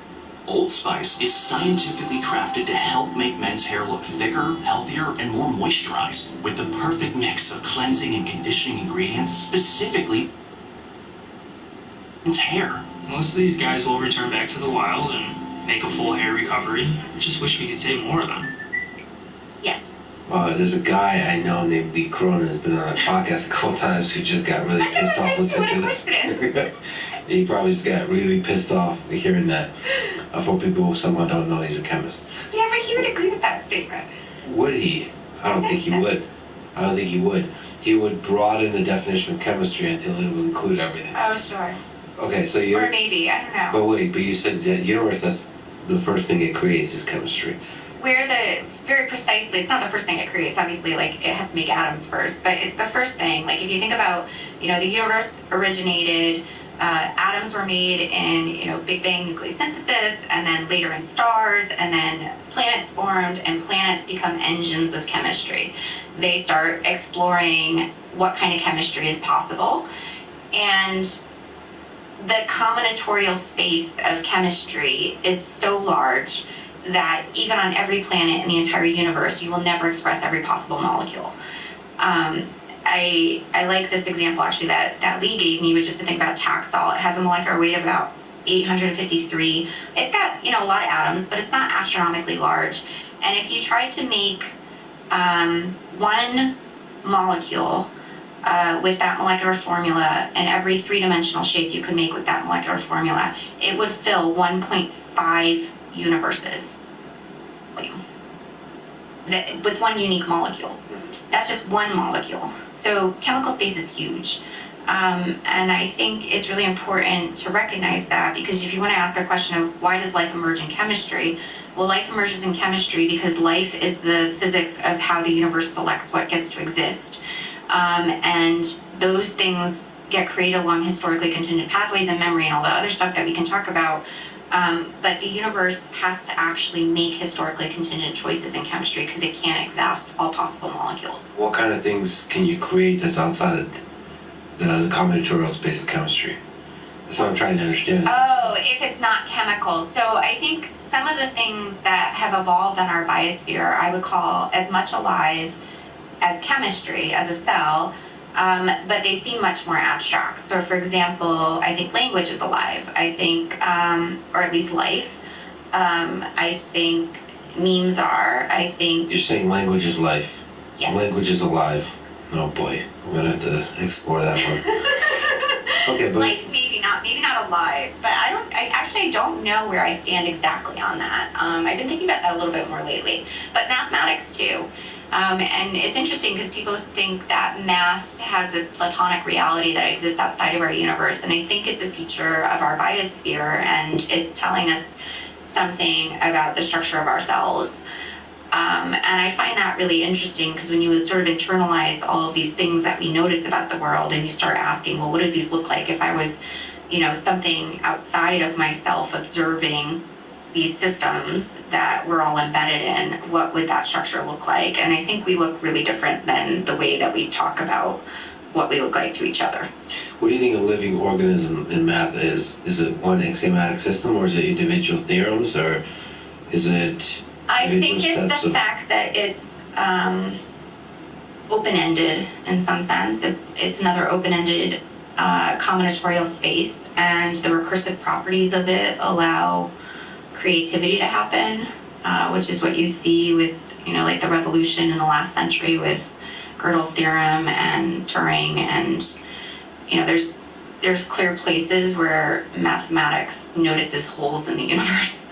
Old Spice is scientifically crafted to help make men's hair look thicker, healthier, and more moisturized with the perfect mix of cleansing and conditioning ingredients specifically men's hair. Most of these guys will return back to the wild and make a full hair recovery. I just wish we could save more of them. Yes. There's a guy I know named Lee Cronin who's been on a podcast a couple times who just got really pissed off listening to this. He probably just got really pissed off hearing that. For people who somehow don't know, he's a chemist. Yeah, but he would agree with that statement. Would he? I don't think he would. I don't think he would. He would broaden the definition of chemistry until it would include everything. Oh, sure. Okay, so you're... Or maybe, I don't know. But wait, but you said that universe, that's the first thing it creates is chemistry. Very precisely, it's not the first thing it creates, obviously, like, it has to make atoms first, but it's the first thing. Like, if you think about, the universe originated, atoms were made in, Big Bang nucleosynthesis, and then later in stars, and then planets formed, and planets become engines of chemistry. They start exploring what kind of chemistry is possible, and the combinatorial space of chemistry is so large that even on every planet in the entire universe, you will never express every possible molecule. I like this example, actually, that Lee gave me, which is to think about Taxol. It has a molecular weight of about 853. It's got, a lot of atoms, but it's not astronomically large. And if you tried to make one molecule with that molecular formula and every three-dimensional shape you could make with that molecular formula, it would fill 1.5 universes with one unique molecule. That's just one molecule. So chemical space is huge. And I think it's really important to recognize that, because if you want to ask a question of why does life emerge in chemistry, well, life emerges in chemistry because life is the physics of how the universe selects what gets to exist. And those things get created along historically contingent pathways and memory and all the other stuff that we can talk about. But the universe has to actually make historically contingent choices in chemistry because it can't exhaust all possible molecules. What kind of things can you create that's outside of the combinatorial space of chemistry? That's what I'm trying to understand. Oh, if it's not chemical. So I think some of the things that have evolved on our biosphere I would call as much alive as chemistry, as a cell, but they seem much more abstract. So, for example, I think language is alive. I think, or at least life. I think memes are. I think... You're saying language is life. Yes. Language is alive. Oh boy, I'm gonna have to explore that one. Okay, but... Life, maybe not alive, but I actually don't know where I stand exactly on that. I've been thinking about that a little bit more lately. But mathematics, too. And it's interesting because people think that math has this platonic reality that exists outside of our universe, and I think it's a feature of our biosphere, and it's telling us something about the structure of ourselves. And I find that really interesting because when you sort of internalize all of these things that we notice about the world, and you start asking, well, what do these look like if I was, something outside of myself observing these systems that we're all embedded in, what would that structure look like? And I think we look really different than the way that we talk about what we look like to each other. What do you think a living organism in math is? Is it one axiomatic system, or is it individual theorems, or is it... I think it's the fact that it's open-ended in some sense. It's another open-ended combinatorial space, and the recursive properties of it allow creativity to happen, which is what you see with, like the revolution in the last century with Gödel's theorem and Turing, and, there's clear places where mathematics notices holes in the universe.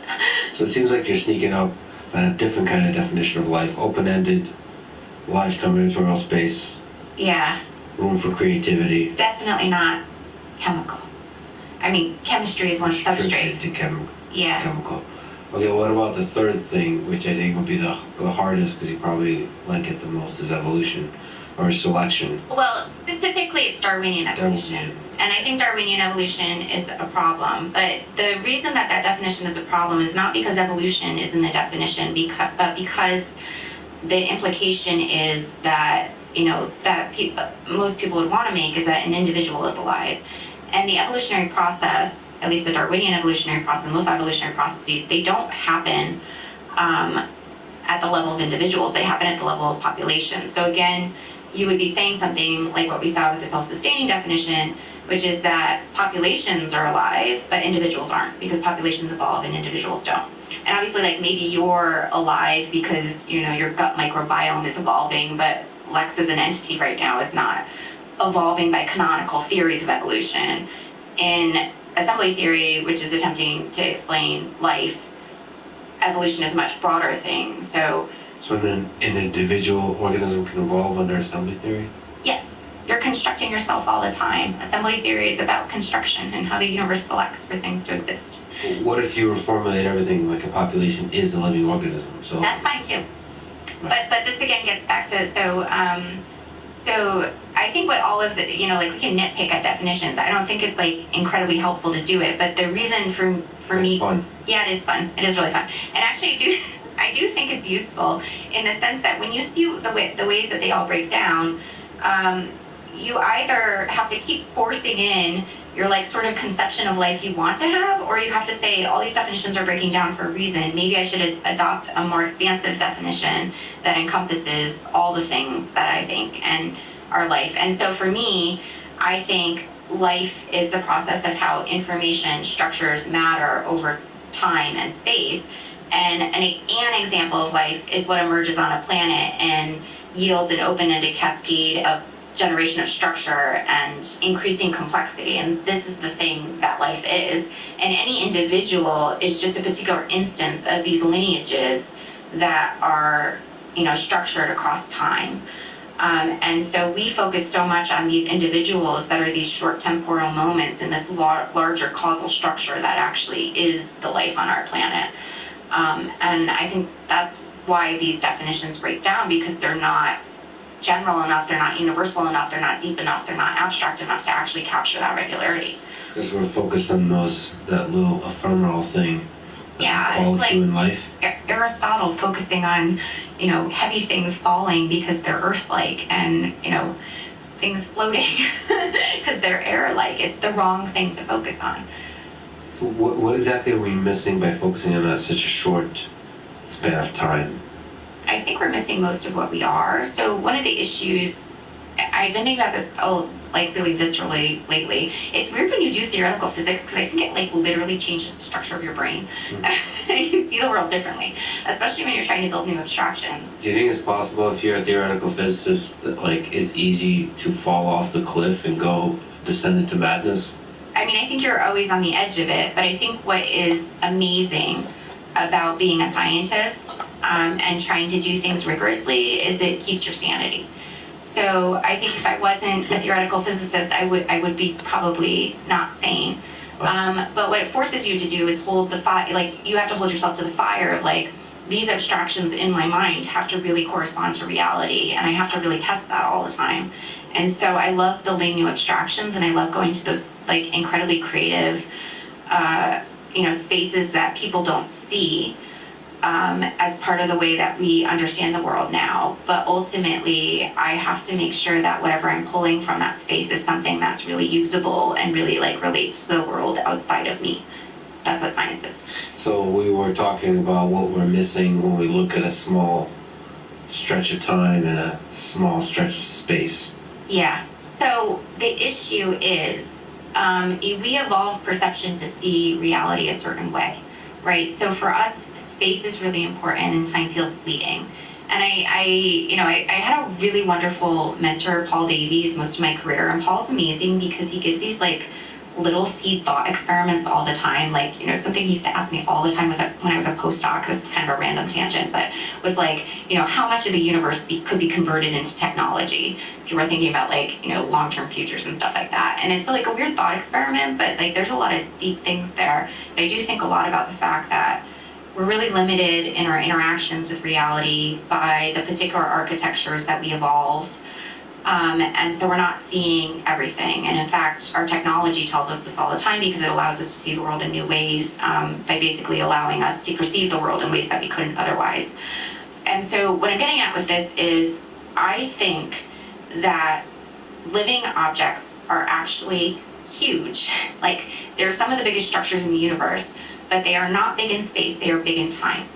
So it seems like you're sneaking up a different kind of definition of life, open-ended, large combinatorial space. Yeah. Room for creativity. Definitely not chemical. I mean, chemistry is one substrate. Yeah. Chemical. Okay, what about the third thing, which I think would be the hardest, because you probably like it the most, is evolution, or selection. Well, specifically it's Darwinian evolution. And I think Darwinian evolution is a problem. But the reason that definition is a problem is not because evolution is in the definition, but because the implication is that, most people would want to make is that an individual is alive. And the evolutionary process, at least the Darwinian evolutionary process, most evolutionary processes, they don't happen at the level of individuals. They happen at the level of populations. So again, you would be saying something like what we saw with the self-sustaining definition, which is that populations are alive, but individuals aren't, because populations evolve and individuals don't. And obviously, like, maybe you're alive because, you know, your gut microbiome is evolving, but Lex as an entity right now is not evolving by canonical theories of evolution. In assembly theory, which is attempting to explain life, evolution is a much broader thing. So then an individual organism can evolve under assembly theory? yes, you're constructing yourself all the time. Assembly theory is about construction and how the universe selects for things to exist. What if you reformulate everything like a population is a living organism? So That's fine too. But this again gets back to, so I think what all of the, you know, like, we can nitpick at definitions. I don't think it's like incredibly helpful to do it, but the reason for me, fun. Yeah, it is fun. It is really fun. And actually I do think it's useful in the sense that when you see the ways that they all break down, you either have to keep forcing in your, like, sort of conception of life you want to have, or you have to say all these definitions are breaking down for a reason. Maybe I should adopt a more expansive definition that encompasses all the things that I think and are life. And so for me, I think life is the process of how information structures matter over time and space. And an example of life is what emerges on a planet and yields an open-ended cascade of generation of structure and increasing complexity. And this is the thing that life is. And any individual is just a particular instance of these lineages that are, you know, structured across time. And so we focus so much on these individuals that are these short temporal moments in this larger causal structure that actually is the life on our planet. And I think that's why these definitions break down, because they're not general enough, they're not universal enough, they're not deep enough, they're not abstract enough to actually capture that regularity. Because we're focused on that little ephemeral thing. Yeah, it's like in life. Aristotle focusing on, you know, heavy things falling because they're Earth-like, and, you know, things floating because they're air-like. It's the wrong thing to focus on. So what exactly are we missing by focusing on such a short span of time? I think we're missing most of what we are. So one of the issues, I've been thinking about this like really viscerally lately. It's weird when you do theoretical physics, because I think it like literally changes the structure of your brain. And you see the world differently, especially when you're trying to build new abstractions. Do you think it's possible, if you're a theoretical physicist, that like it's easy to fall off the cliff and descend into madness? I mean, I think you're always on the edge of it, but I think what is amazing about being a scientist and trying to do things rigorously is it keeps your sanity. So I think if I wasn't a theoretical physicist, I would be probably not sane. But what it forces you to do is hold the fire. Like, you have to hold yourself to the fire of, like, these abstractions in my mind have to really correspond to reality, and I have to really test that all the time. And so I love building new abstractions, and I love going to those, like, incredibly creative spaces that people don't see as part of the way that we understand the world now. But ultimately, I have to make sure that whatever I'm pulling from that space is something that's really usable and really, like, relates to the world outside of me. That's what science is. So we were talking about what we're missing when we look at a small stretch of time and a small stretch of space. Yeah. So the issue is we evolve perception to see reality a certain way, right? So for us, space is really important and time feels fleeting. And I had a really wonderful mentor, Paul Davies, most of my career. And Paul's amazing because he gives these, like, little seed thought experiments all the time. Like, something he used to ask me all the time was when I was a postdoc, this is kind of a random tangent, but was like, how much of the universe could be converted into technology if you were thinking about, like, long-term futures and stuff like that. And it's like a weird thought experiment, but, like, there's a lot of deep things there. And I do think a lot about the fact that we're really limited in our interactions with reality by the particular architectures that we evolved. And so we're not seeing everything. And in fact, our technology tells us this all the time because it allows us to see the world in new ways by basically allowing us to perceive the world in ways that we couldn't otherwise. And so what I'm getting at with this is I think that living objects are actually huge. Like, they're some of the biggest structures in the universe, but they are not big in space, they are big in time.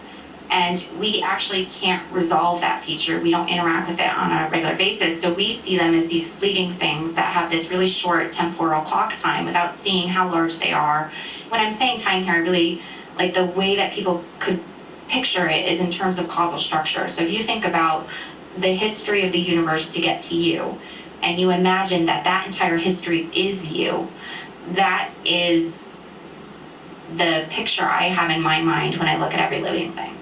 And we actually can't resolve that feature. We don't interact with it on a regular basis. So we see them as these fleeting things that have this really short temporal clock time without seeing how large they are. When I'm saying time here, I really like the way that people could picture it is in terms of causal structure. So if you think about the history of the universe to get to you, and you imagine that that entire history is you, that is the picture I have in my mind when I look at every living thing.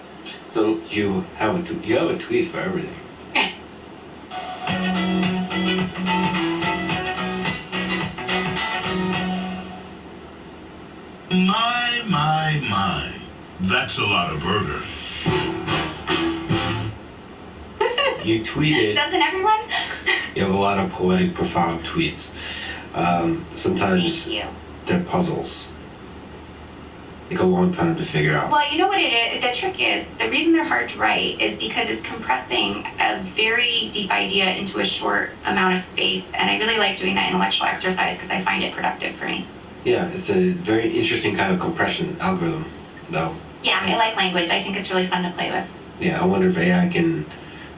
So you have a tweet for everything. My. That's a lot of burger. You tweeted. Doesn't everyone? You have a lot of poetic, profound tweets. Sometimes they're puzzles. Take a long time to figure out. Well, you know what it is? The trick is, the reason they're hard to write is because it's compressing a very deep idea into a short amount of space. And I really like doing that intellectual exercise because I find it productive for me. Yeah, it's a very interesting kind of compression algorithm, though. Yeah, I like language. I think it's really fun to play with. Yeah, I wonder if AI can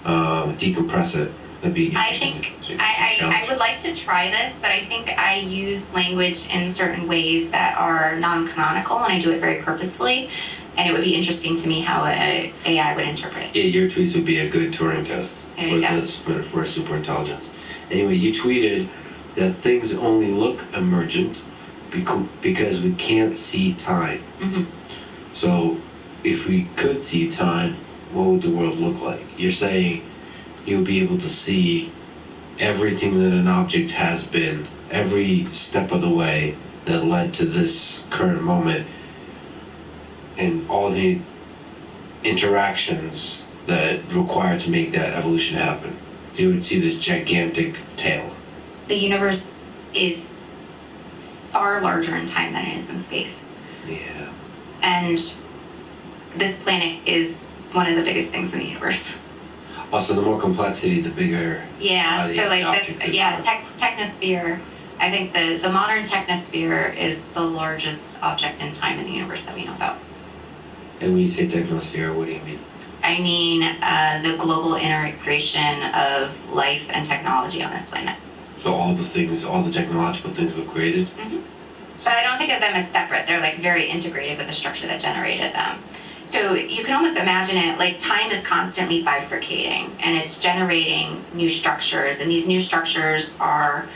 decompress it. That'd be I think I would like to try this, but I think I use language in certain ways that are non-canonical, and I do it very purposefully. And it would be interesting to me how AI would interpret it. Yeah, your tweets would be a good Turing test for superintelligence. Anyway, you tweeted that things only look emergent because we can't see time. Mm-hmm. So, if we could see time, what would the world look like? You're saying you'll be able to see everything that an object has been, every step of the way that led to this current moment, and all the interactions that required to make that evolution happen. You would see this gigantic tail. The universe is far larger in time than it is in space. Yeah. And this planet is one of the biggest things in the universe. Also, the more complexity, the bigger. Yeah, so like technosphere, I think the modern technosphere is the largest object in time in the universe that we know about. And when you say technosphere, what do you mean? I mean the global integration of life and technology on this planet. So all the technological things we've created? Mm-hmm. But I don't think of them as separate. They're like very integrated with the structure that generated them. So you can almost imagine it like time is constantly bifurcating, and it's generating new structures, and these new structures are,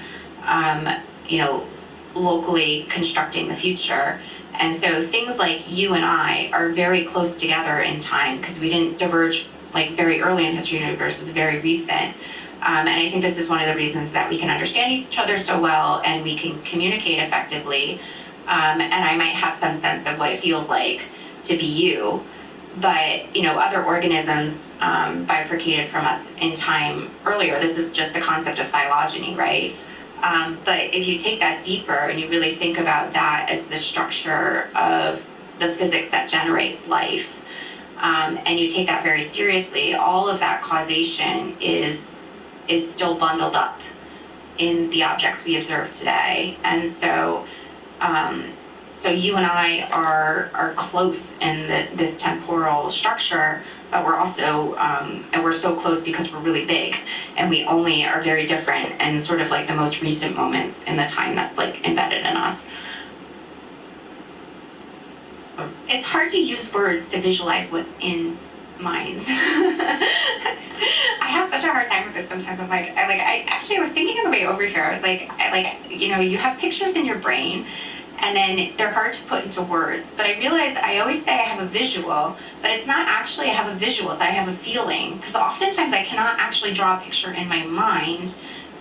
locally constructing the future. And so things like you and I are very close together in time because we didn't diverge like very early in history of the universe. It's very recent. And I think this is one of the reasons that we can understand each other so well and we can communicate effectively. And I might have some sense of what it feels like to be you. But, other organisms bifurcated from us in time earlier. This is just the concept of phylogeny, right? But if you take that deeper and you really think about that as the structure of the physics that generates life, and you take that very seriously, all of that causation is still bundled up in the objects we observe today. And so you and I are close in this temporal structure, but we're also, and we're so close because we're really big, and we only are very different in sort of like the most recent moments in the time that's like embedded in us. It's hard to use words to visualize what's in minds. I have such a hard time with this sometimes. I was thinking on the way over here, I was like, you have pictures in your brain, and then they're hard to put into words. But I realized I always say I have a visual, but it's not actually I have a visual, it's I have a feeling. Because oftentimes I cannot actually draw a picture in my mind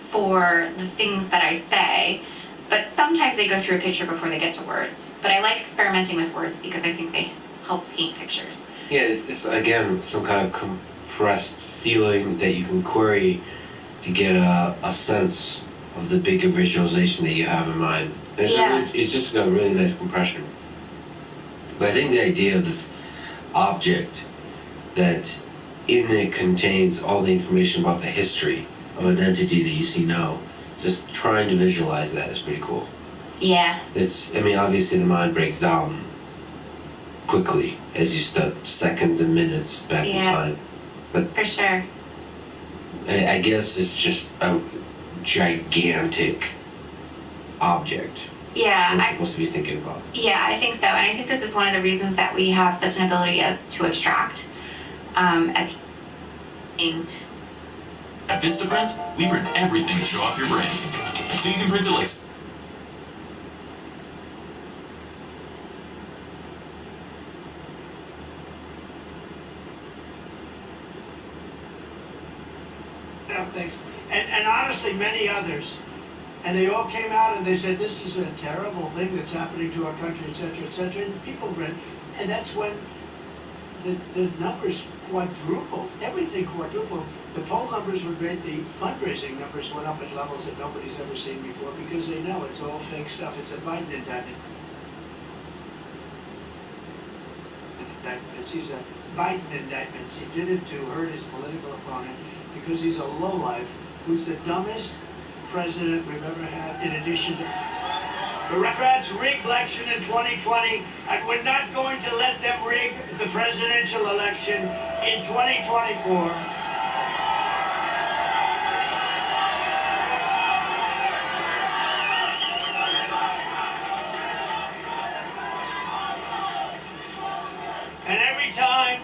for the things that I say, but sometimes they go through a picture before they get to words. But I like experimenting with words because I think they help paint pictures. Yeah, it's again some kind of compressed feeling that you can query to get a sense of the bigger visualization that you have in mind. It's just a really nice compression. But I think the idea of this object that in it contains all the information about the history of an entity that you see now, just trying to visualize that is pretty cool. Yeah. Obviously the mind breaks down quickly as you step seconds and minutes back in time. But for sure. I guess it's just a gigantic object. Yeah, we're supposed to be thinking about. Yeah, I think so. And I think this is one of the reasons that we have such an ability to abstract as At Vistaprint, we print everything to show off your brand. So you can print it like... Things. And honestly, many others. And they all came out and they said, this is a terrible thing that's happening to our country, et cetera, and people read. And that's when the numbers quadrupled, everything quadrupled. The poll numbers were great, the fundraising numbers went up at levels that nobody's ever seen before because they know it's all fake stuff. It's a Biden indictment. He's a Biden indictment. He did it to hurt his political opponent because he's a lowlife who's the dumbest president we've ever had, in addition to... The Democrats rigged election in 2020, and we're not going to let them rig the presidential election in 2024. And every time,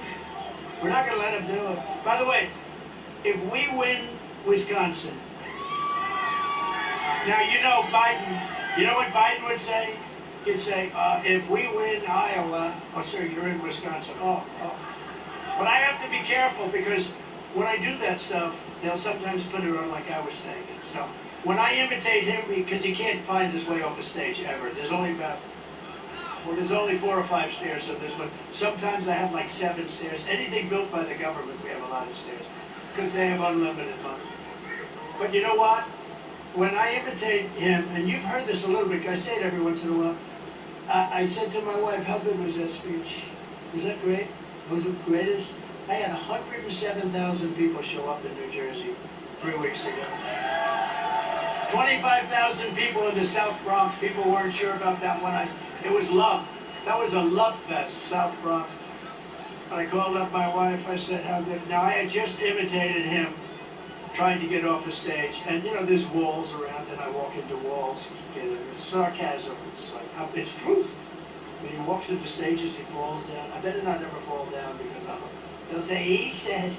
we're not going to let them do it. By the way, if we win Wisconsin, now you know Biden, you know what Biden would say? He'd say, if we win Iowa, oh sir, you're in Wisconsin, oh. But I have to be careful because when I do that stuff, they'll sometimes put it on like I was saying it. So when I imitate him, because he can't find his way off the stage ever, there's only 4 or 5 stairs on this one. Sometimes I have like 7 stairs. Anything built by the government, we have a lot of stairs because they have unlimited money. But you know what? When I imitate him, and you've heard this a little bit, I say it every once in a while, I said to my wife, how good was that speech? Was that great? Was it the greatest? I had 107,000 people show up in New Jersey 3 weeks ago. 25,000 people in the South Bronx. People weren't sure about that one. It was love. That was a love fest, South Bronx. And I called up my wife. I said, how good. Now, I had just imitated him trying to get off the stage. And, you know, there's walls around, and I walk into walls. It's sarcasm. It's like, it's truth. When he walks into stages, he falls down. I better not ever fall down because they'll say, he said,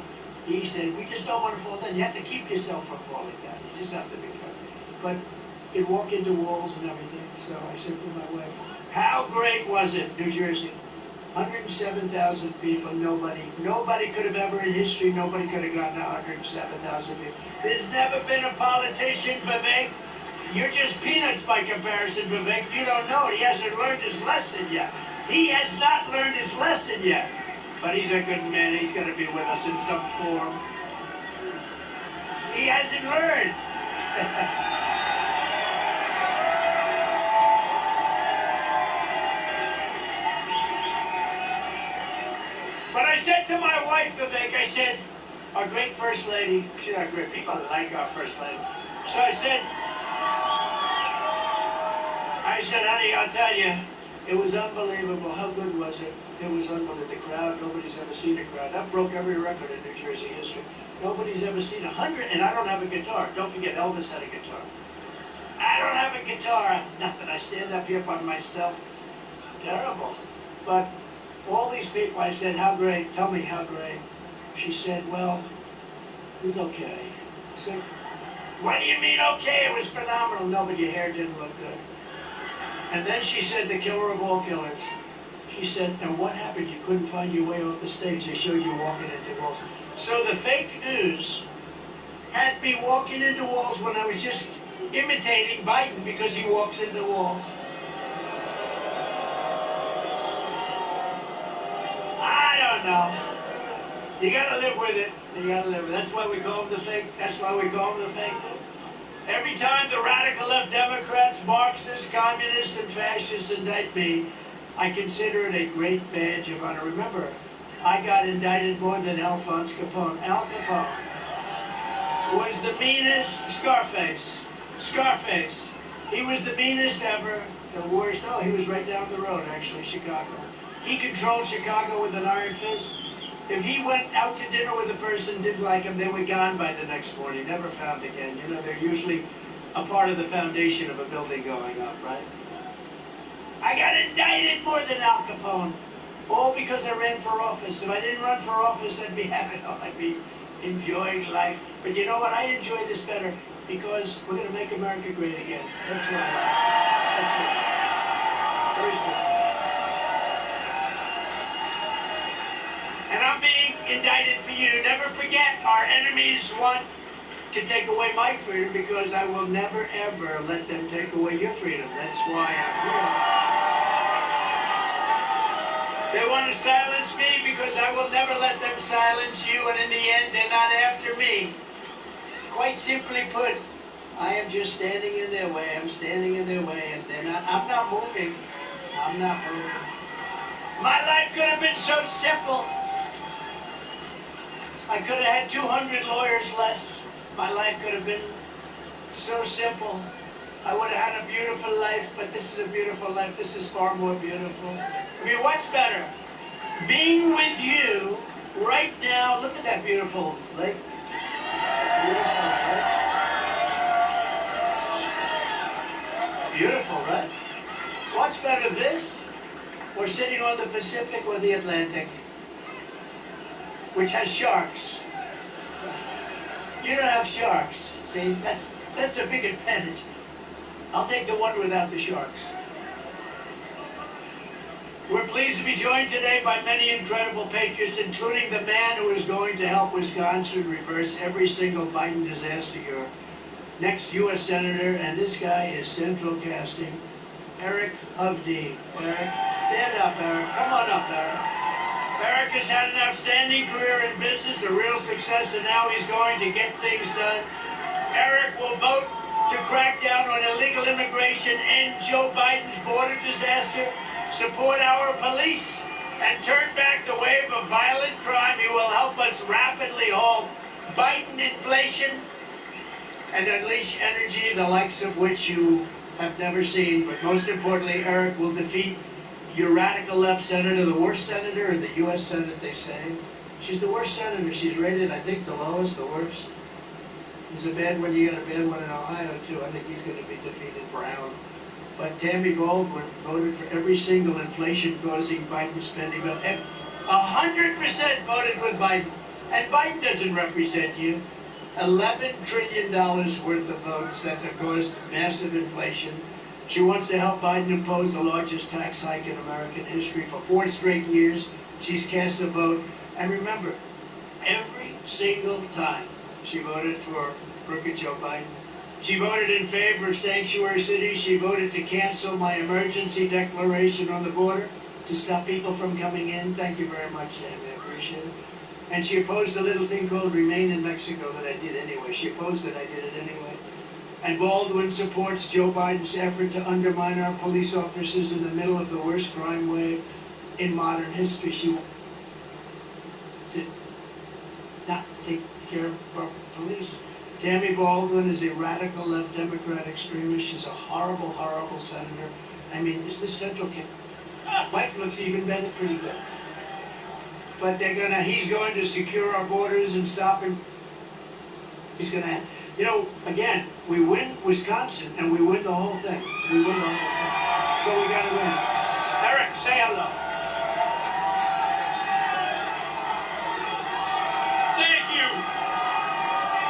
we just don't want to fall down. You have to keep yourself from falling down. You just have to be careful. But he'd walk into walls and everything. So I said to my wife, how great was it, New Jersey? 107,000 people, nobody could have ever in history, nobody could have gotten 107,000 people. There's never been a politician, Vivek. You're just peanuts by comparison, Vivek. You don't know it. He hasn't learned his lesson yet. He has not learned his lesson yet. But he's a good man. He's going to be with us in some form. He hasn't learned. But I said to my wife, Vivek, I said, our great First Lady, she's not great, people like our First Lady. So I said, honey, I'll tell you, it was unbelievable. How good was it? It was unbelievable. The crowd, nobody's ever seen a crowd. That broke every record in New Jersey history. Nobody's ever seen 100, and I don't have a guitar. Don't forget, Elvis had a guitar. I don't have a guitar. Nothing. I stand up here by myself. Terrible. But all these people, I said, how great? Tell me how great. She said, well, it was okay. I said, what do you mean okay? It was phenomenal. No, but your hair didn't look good. And then she said, the killer of all killers. She said, and what happened? You couldn't find your way off the stage. They showed you walking into walls. So the fake news had me walking into walls when I was just imitating Biden because he walks into walls. I don't know. You gotta live with it. You gotta live with it. That's why we call them the fake. That's why we call them the fake news. Every time the radical left Democrats, Marxists, communists, and fascists indict me, I consider it a great badge of honor. Remember, I got indicted more than Alphonse Capone. Al Capone was the meanest. Scarface. He was the meanest ever, the worst. Oh, he was right down the road, actually, Chicago. He controlled Chicago with an iron fist. If he went out to dinner with a person, didn't like him, they were gone by the next morning, never found again. You know, they're usually a part of the foundation of a building going up, right? I got indicted more than Al Capone. All because I ran for office. If I didn't run for office, I'd be happy. I'd be enjoying life. But you know what? I enjoy this better because we're going to make America great again. That's what I like. That's good. Very simple. And I'm being indicted for you. Never forget, our enemies want to take away my freedom because I will never, ever let them take away your freedom. That's why I'm here. They want to silence me because I will never let them silence you, and in the end, they're not after me. Quite simply put, I am just standing in their way. I'm standing in their way, and they're not. I'm not moving. I'm not moving. My life could have been so simple. I could have had 200 lawyers less. My life could have been so simple. I would have had a beautiful life, but this is a beautiful life. This is far more beautiful. I mean, what's better? Being with you right now. Look at that beautiful lake. Beautiful, right? Beautiful, right? What's better, this or sitting on the Pacific or the Atlantic, which has sharks? You don't have sharks. See, that's a big advantage. I'll take the one without the sharks. We're pleased to be joined today by many incredible patriots, including the man who is going to help Wisconsin reverse every single Biden disaster. Your next U.S. Senator, and this guy is central casting, Eric Hovde. Eric, stand up, Eric. Come on up, Eric. Eric has had an outstanding career in business, a real success, and now he's going to get things done. Eric will vote to crack down on illegal immigration, end Joe Biden's border disaster, support our police, and turn back the wave of violent crime. He will help us rapidly halt Biden inflation and unleash energy the likes of which you have never seen. But most importantly, Eric will defeat your radical left senator, the worst senator in the U.S. Senate, they say. She's the worst senator. She's rated, I think, the lowest, the worst. There's a bad one. You got a bad one in Ohio, too. I think he's going to be defeated. Brown. But Tammy Baldwin voted for every single inflation-causing Biden spending bill. 100% voted with Biden. And Biden doesn't represent you. $11 trillion worth of votes that have caused massive inflation. She wants to help Biden impose the largest tax hike in American history for 4 straight years. She's cast a vote. And remember, every single time she voted for crooked Joe Biden. She voted in favor of sanctuary cities. She voted to cancel my emergency declaration on the border to stop people from coming in. Thank you very much, Sammy. I appreciate it. And she opposed a little thing called Remain in Mexico that I did anyway. She opposed it. I did it anyway. And Baldwin supports Joe Biden's effort to undermine our police officers in the middle of the worst crime wave in modern history. She wants to not take care of our police. Tammy Baldwin is a radical left Democrat extremist. She's a horrible, horrible senator. I mean, is this central kid? Wife looks even better, pretty good. But he's going to secure our borders and stop him. He's going to, again, we win Wisconsin and we win the whole thing. We win the whole thing. So we got to win. Eric, say hello.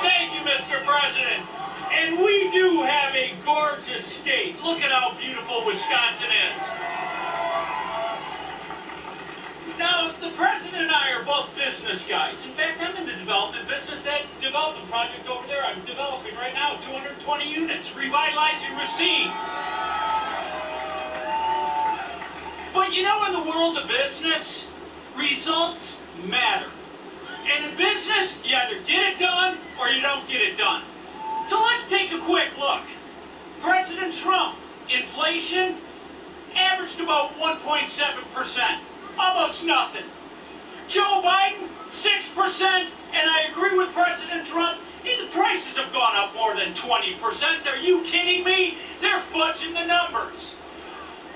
Thank you, Mr. President. And we do have a gorgeous state. Look at how beautiful Wisconsin is. Now, the president and I are both business guys. In fact, I'm in the development business. That development project over there I'm developing right now, 220 units, revitalizing Racine. But in the world of business, results matter. And in business, you either get it done or you don't get it done. So let's take a quick look. President Trump, inflation averaged about 1.7%. Almost nothing. Joe Biden, 6%. And I agree with President Trump, the prices have gone up more than 20%. Are you kidding me? They're fudging the numbers.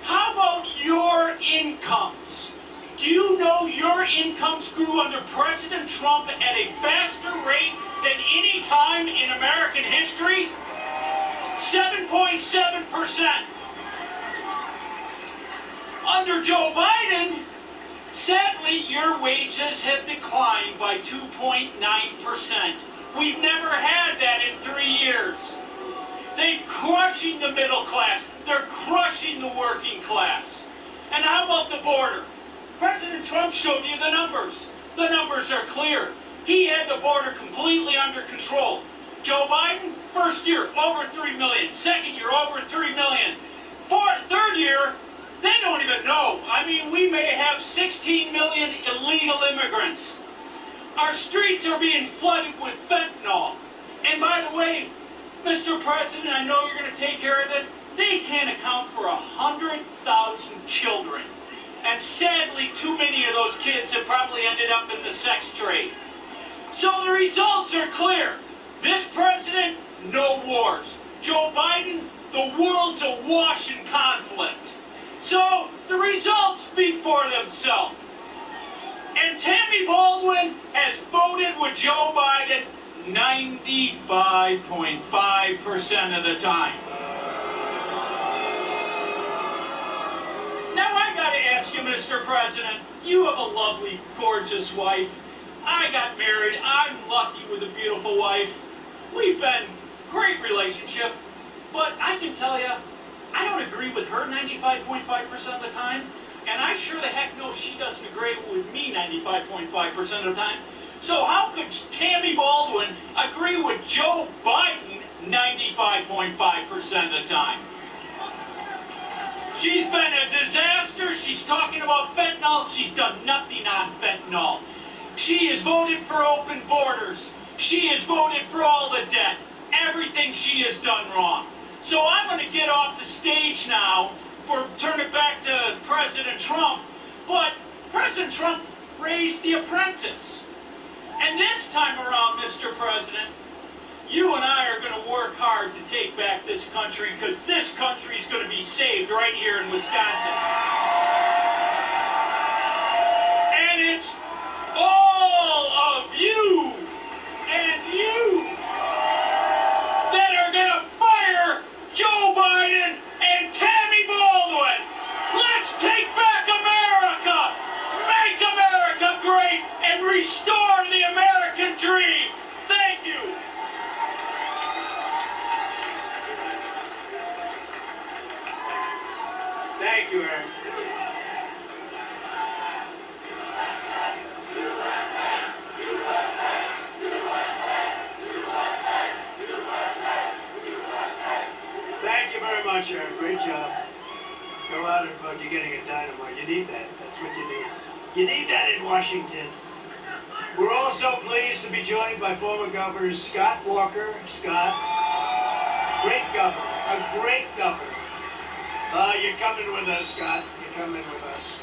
How about your incomes? Do you know your incomes grew under President Trump at a faster rate than any time in American history? 7.7%. Under Joe Biden, sadly, your wages have declined by 2.9%. We've never had that in 3 years. They're crushing the middle class. They're crushing the working class. And how about the border? President Trump showed you the numbers. The numbers are clear. He had the border completely under control. Joe Biden, first year, over 3 million. Second year, over 3 million. Third year, they don't even know. I mean, we may have 16 million illegal immigrants. Our streets are being flooded with fentanyl. And by the way, Mr. President, I know you're going to take care of this. They can't account for 100,000 children. And sadly, too many of those kids have probably ended up in the sex trade. So the results are clear. This president, no wars. Joe Biden, the world's awash in conflict. So the results speak for themselves. And Tammy Baldwin has voted with Joe Biden 95.5% of the time. Now I gotta ask you, Mr. President, you have a lovely, gorgeous wife. I got married. I'm lucky with a beautiful wife. We've been great relationship, but I can tell you, I don't agree with her 95.5% of the time, and I sure the heck know she doesn't agree with me 95.5% of the time. So how could Tammy Baldwin agree with Joe Biden 95.5% of the time? She's been a disaster. She's talking about fentanyl. She's done nothing on fentanyl. She has voted for open borders. She has voted for all the debt. Everything she has done wrong. So I'm going to get off the stage now turn it back to President Trump. But President Trump raised the apprentice. And this time around, Mr. President, you and I are going to work hard to take back this country, because this country is going to be saved right here in Wisconsin. And it's all of you and you that are going to fire Joe Biden and Tammy Baldwin. Let's take back America. Make America great and restore the American dream. Thank you. Thank you, Aaron. Thank you very much, Aaron. Great job. Go out and vote. You're getting a dynamite. You need that. That's what you need. You need that in Washington. We're also pleased to be joined by former Governor Scott Walker. Scott, great governor. A great governor. You're coming with us, Scott. You're coming with us.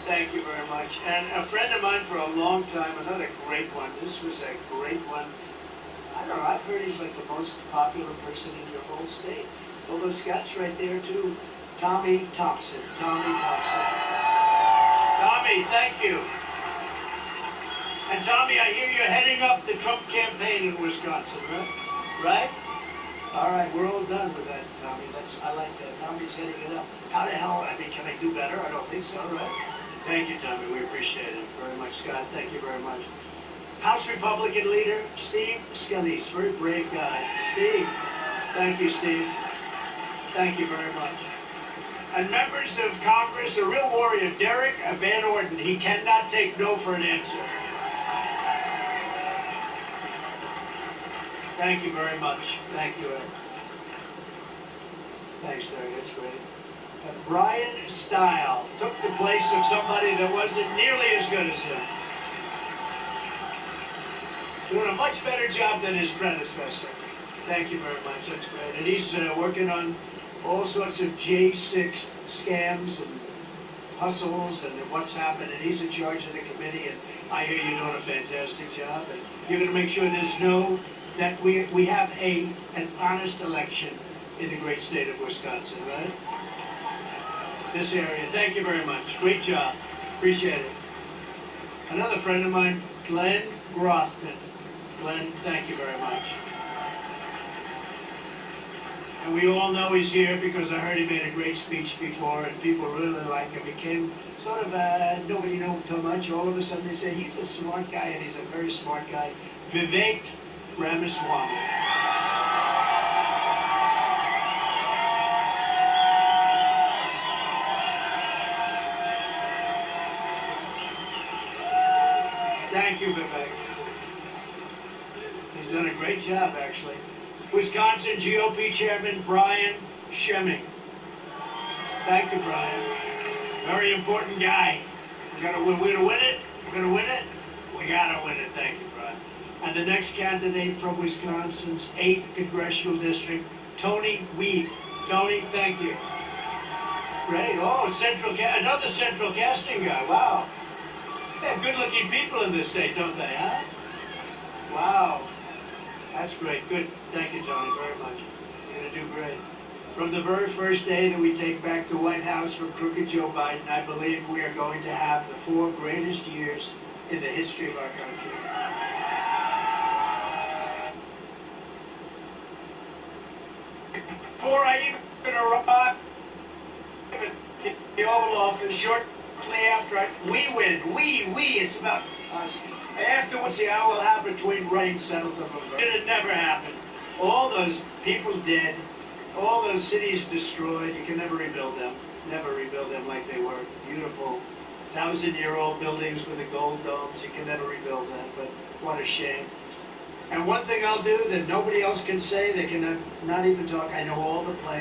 Thank you very much. And a friend of mine for a long time, another great one. This was a great one. I don't know, I've heard he's like the most popular person in your whole state. Although Scott's right there too. Tommy Thompson. Tommy Thompson. Tommy, thank you. And Tommy, I hear you're heading up the Trump campaign in Wisconsin, right? Right? All right, we're all done with that, Tommy. I like that. Tommy's heading it up. How the hell, can I do better? I don't think so, right? Thank you, Tommy. We appreciate it very much. Scott, thank you very much. House Republican leader, Steve Scalise. Very brave guy. Steve. Thank you, Steve. Thank you very much. And members of Congress, a real warrior, Derek Van Orden. He cannot take no for an answer. Thank you very much. Thank you, Ed. Thanks, Derek. That's great. Brian Stile took the place of somebody that wasn't nearly as good as him. Doing a much better job than his predecessor. Thank you very much. That's great. And he's working on all sorts of J6 scams and hustles and what's happening. He's in charge of the committee, and I hear you're doing a fantastic job. And you're going to make sure that we have an honest election in the great state of Wisconsin, right? This area. Thank you very much. Great job. Appreciate it. Another friend of mine, Glenn Grothman. Glenn, thank you very much. And we all know he's here because I heard he made a great speech before, and people really like him. He came sort of, nobody knew him too much. All of a sudden they say, he's a smart guy, and he's a very smart guy. Vivek Ramaswamy. Thank you, Vivek. He's done a great job, actually. Wisconsin GOP Chairman Brian Schemming. Thank you, Brian. Very important guy. We're gonna win it. We're gonna win it. We gotta win it. Thank you, Brian. And the next candidate from Wisconsin's 8th Congressional District, Tony Weed. Tony, thank you. Great. Oh, another central casting guy. Wow. They have good-looking people in this state, don't they, huh? Wow. That's great. Good. Thank you, Tony, very much. You're going to do great. From the very first day that we take back the White House from crooked Joe Biden, I believe we are going to have the 4 greatest years in the history of our country. Before I even arrived at the Oval Office, shortly after we win. It's about us. Afterwards, the hour will happen between Wright and Settleton. It never happened. All those people dead, all those cities destroyed. You can never rebuild them. Never rebuild them like they were. Beautiful 1,000-year-old buildings with the gold domes. You can never rebuild them, but what a shame. And one thing I'll do that nobody else can say, they can not even talk. I know all the players.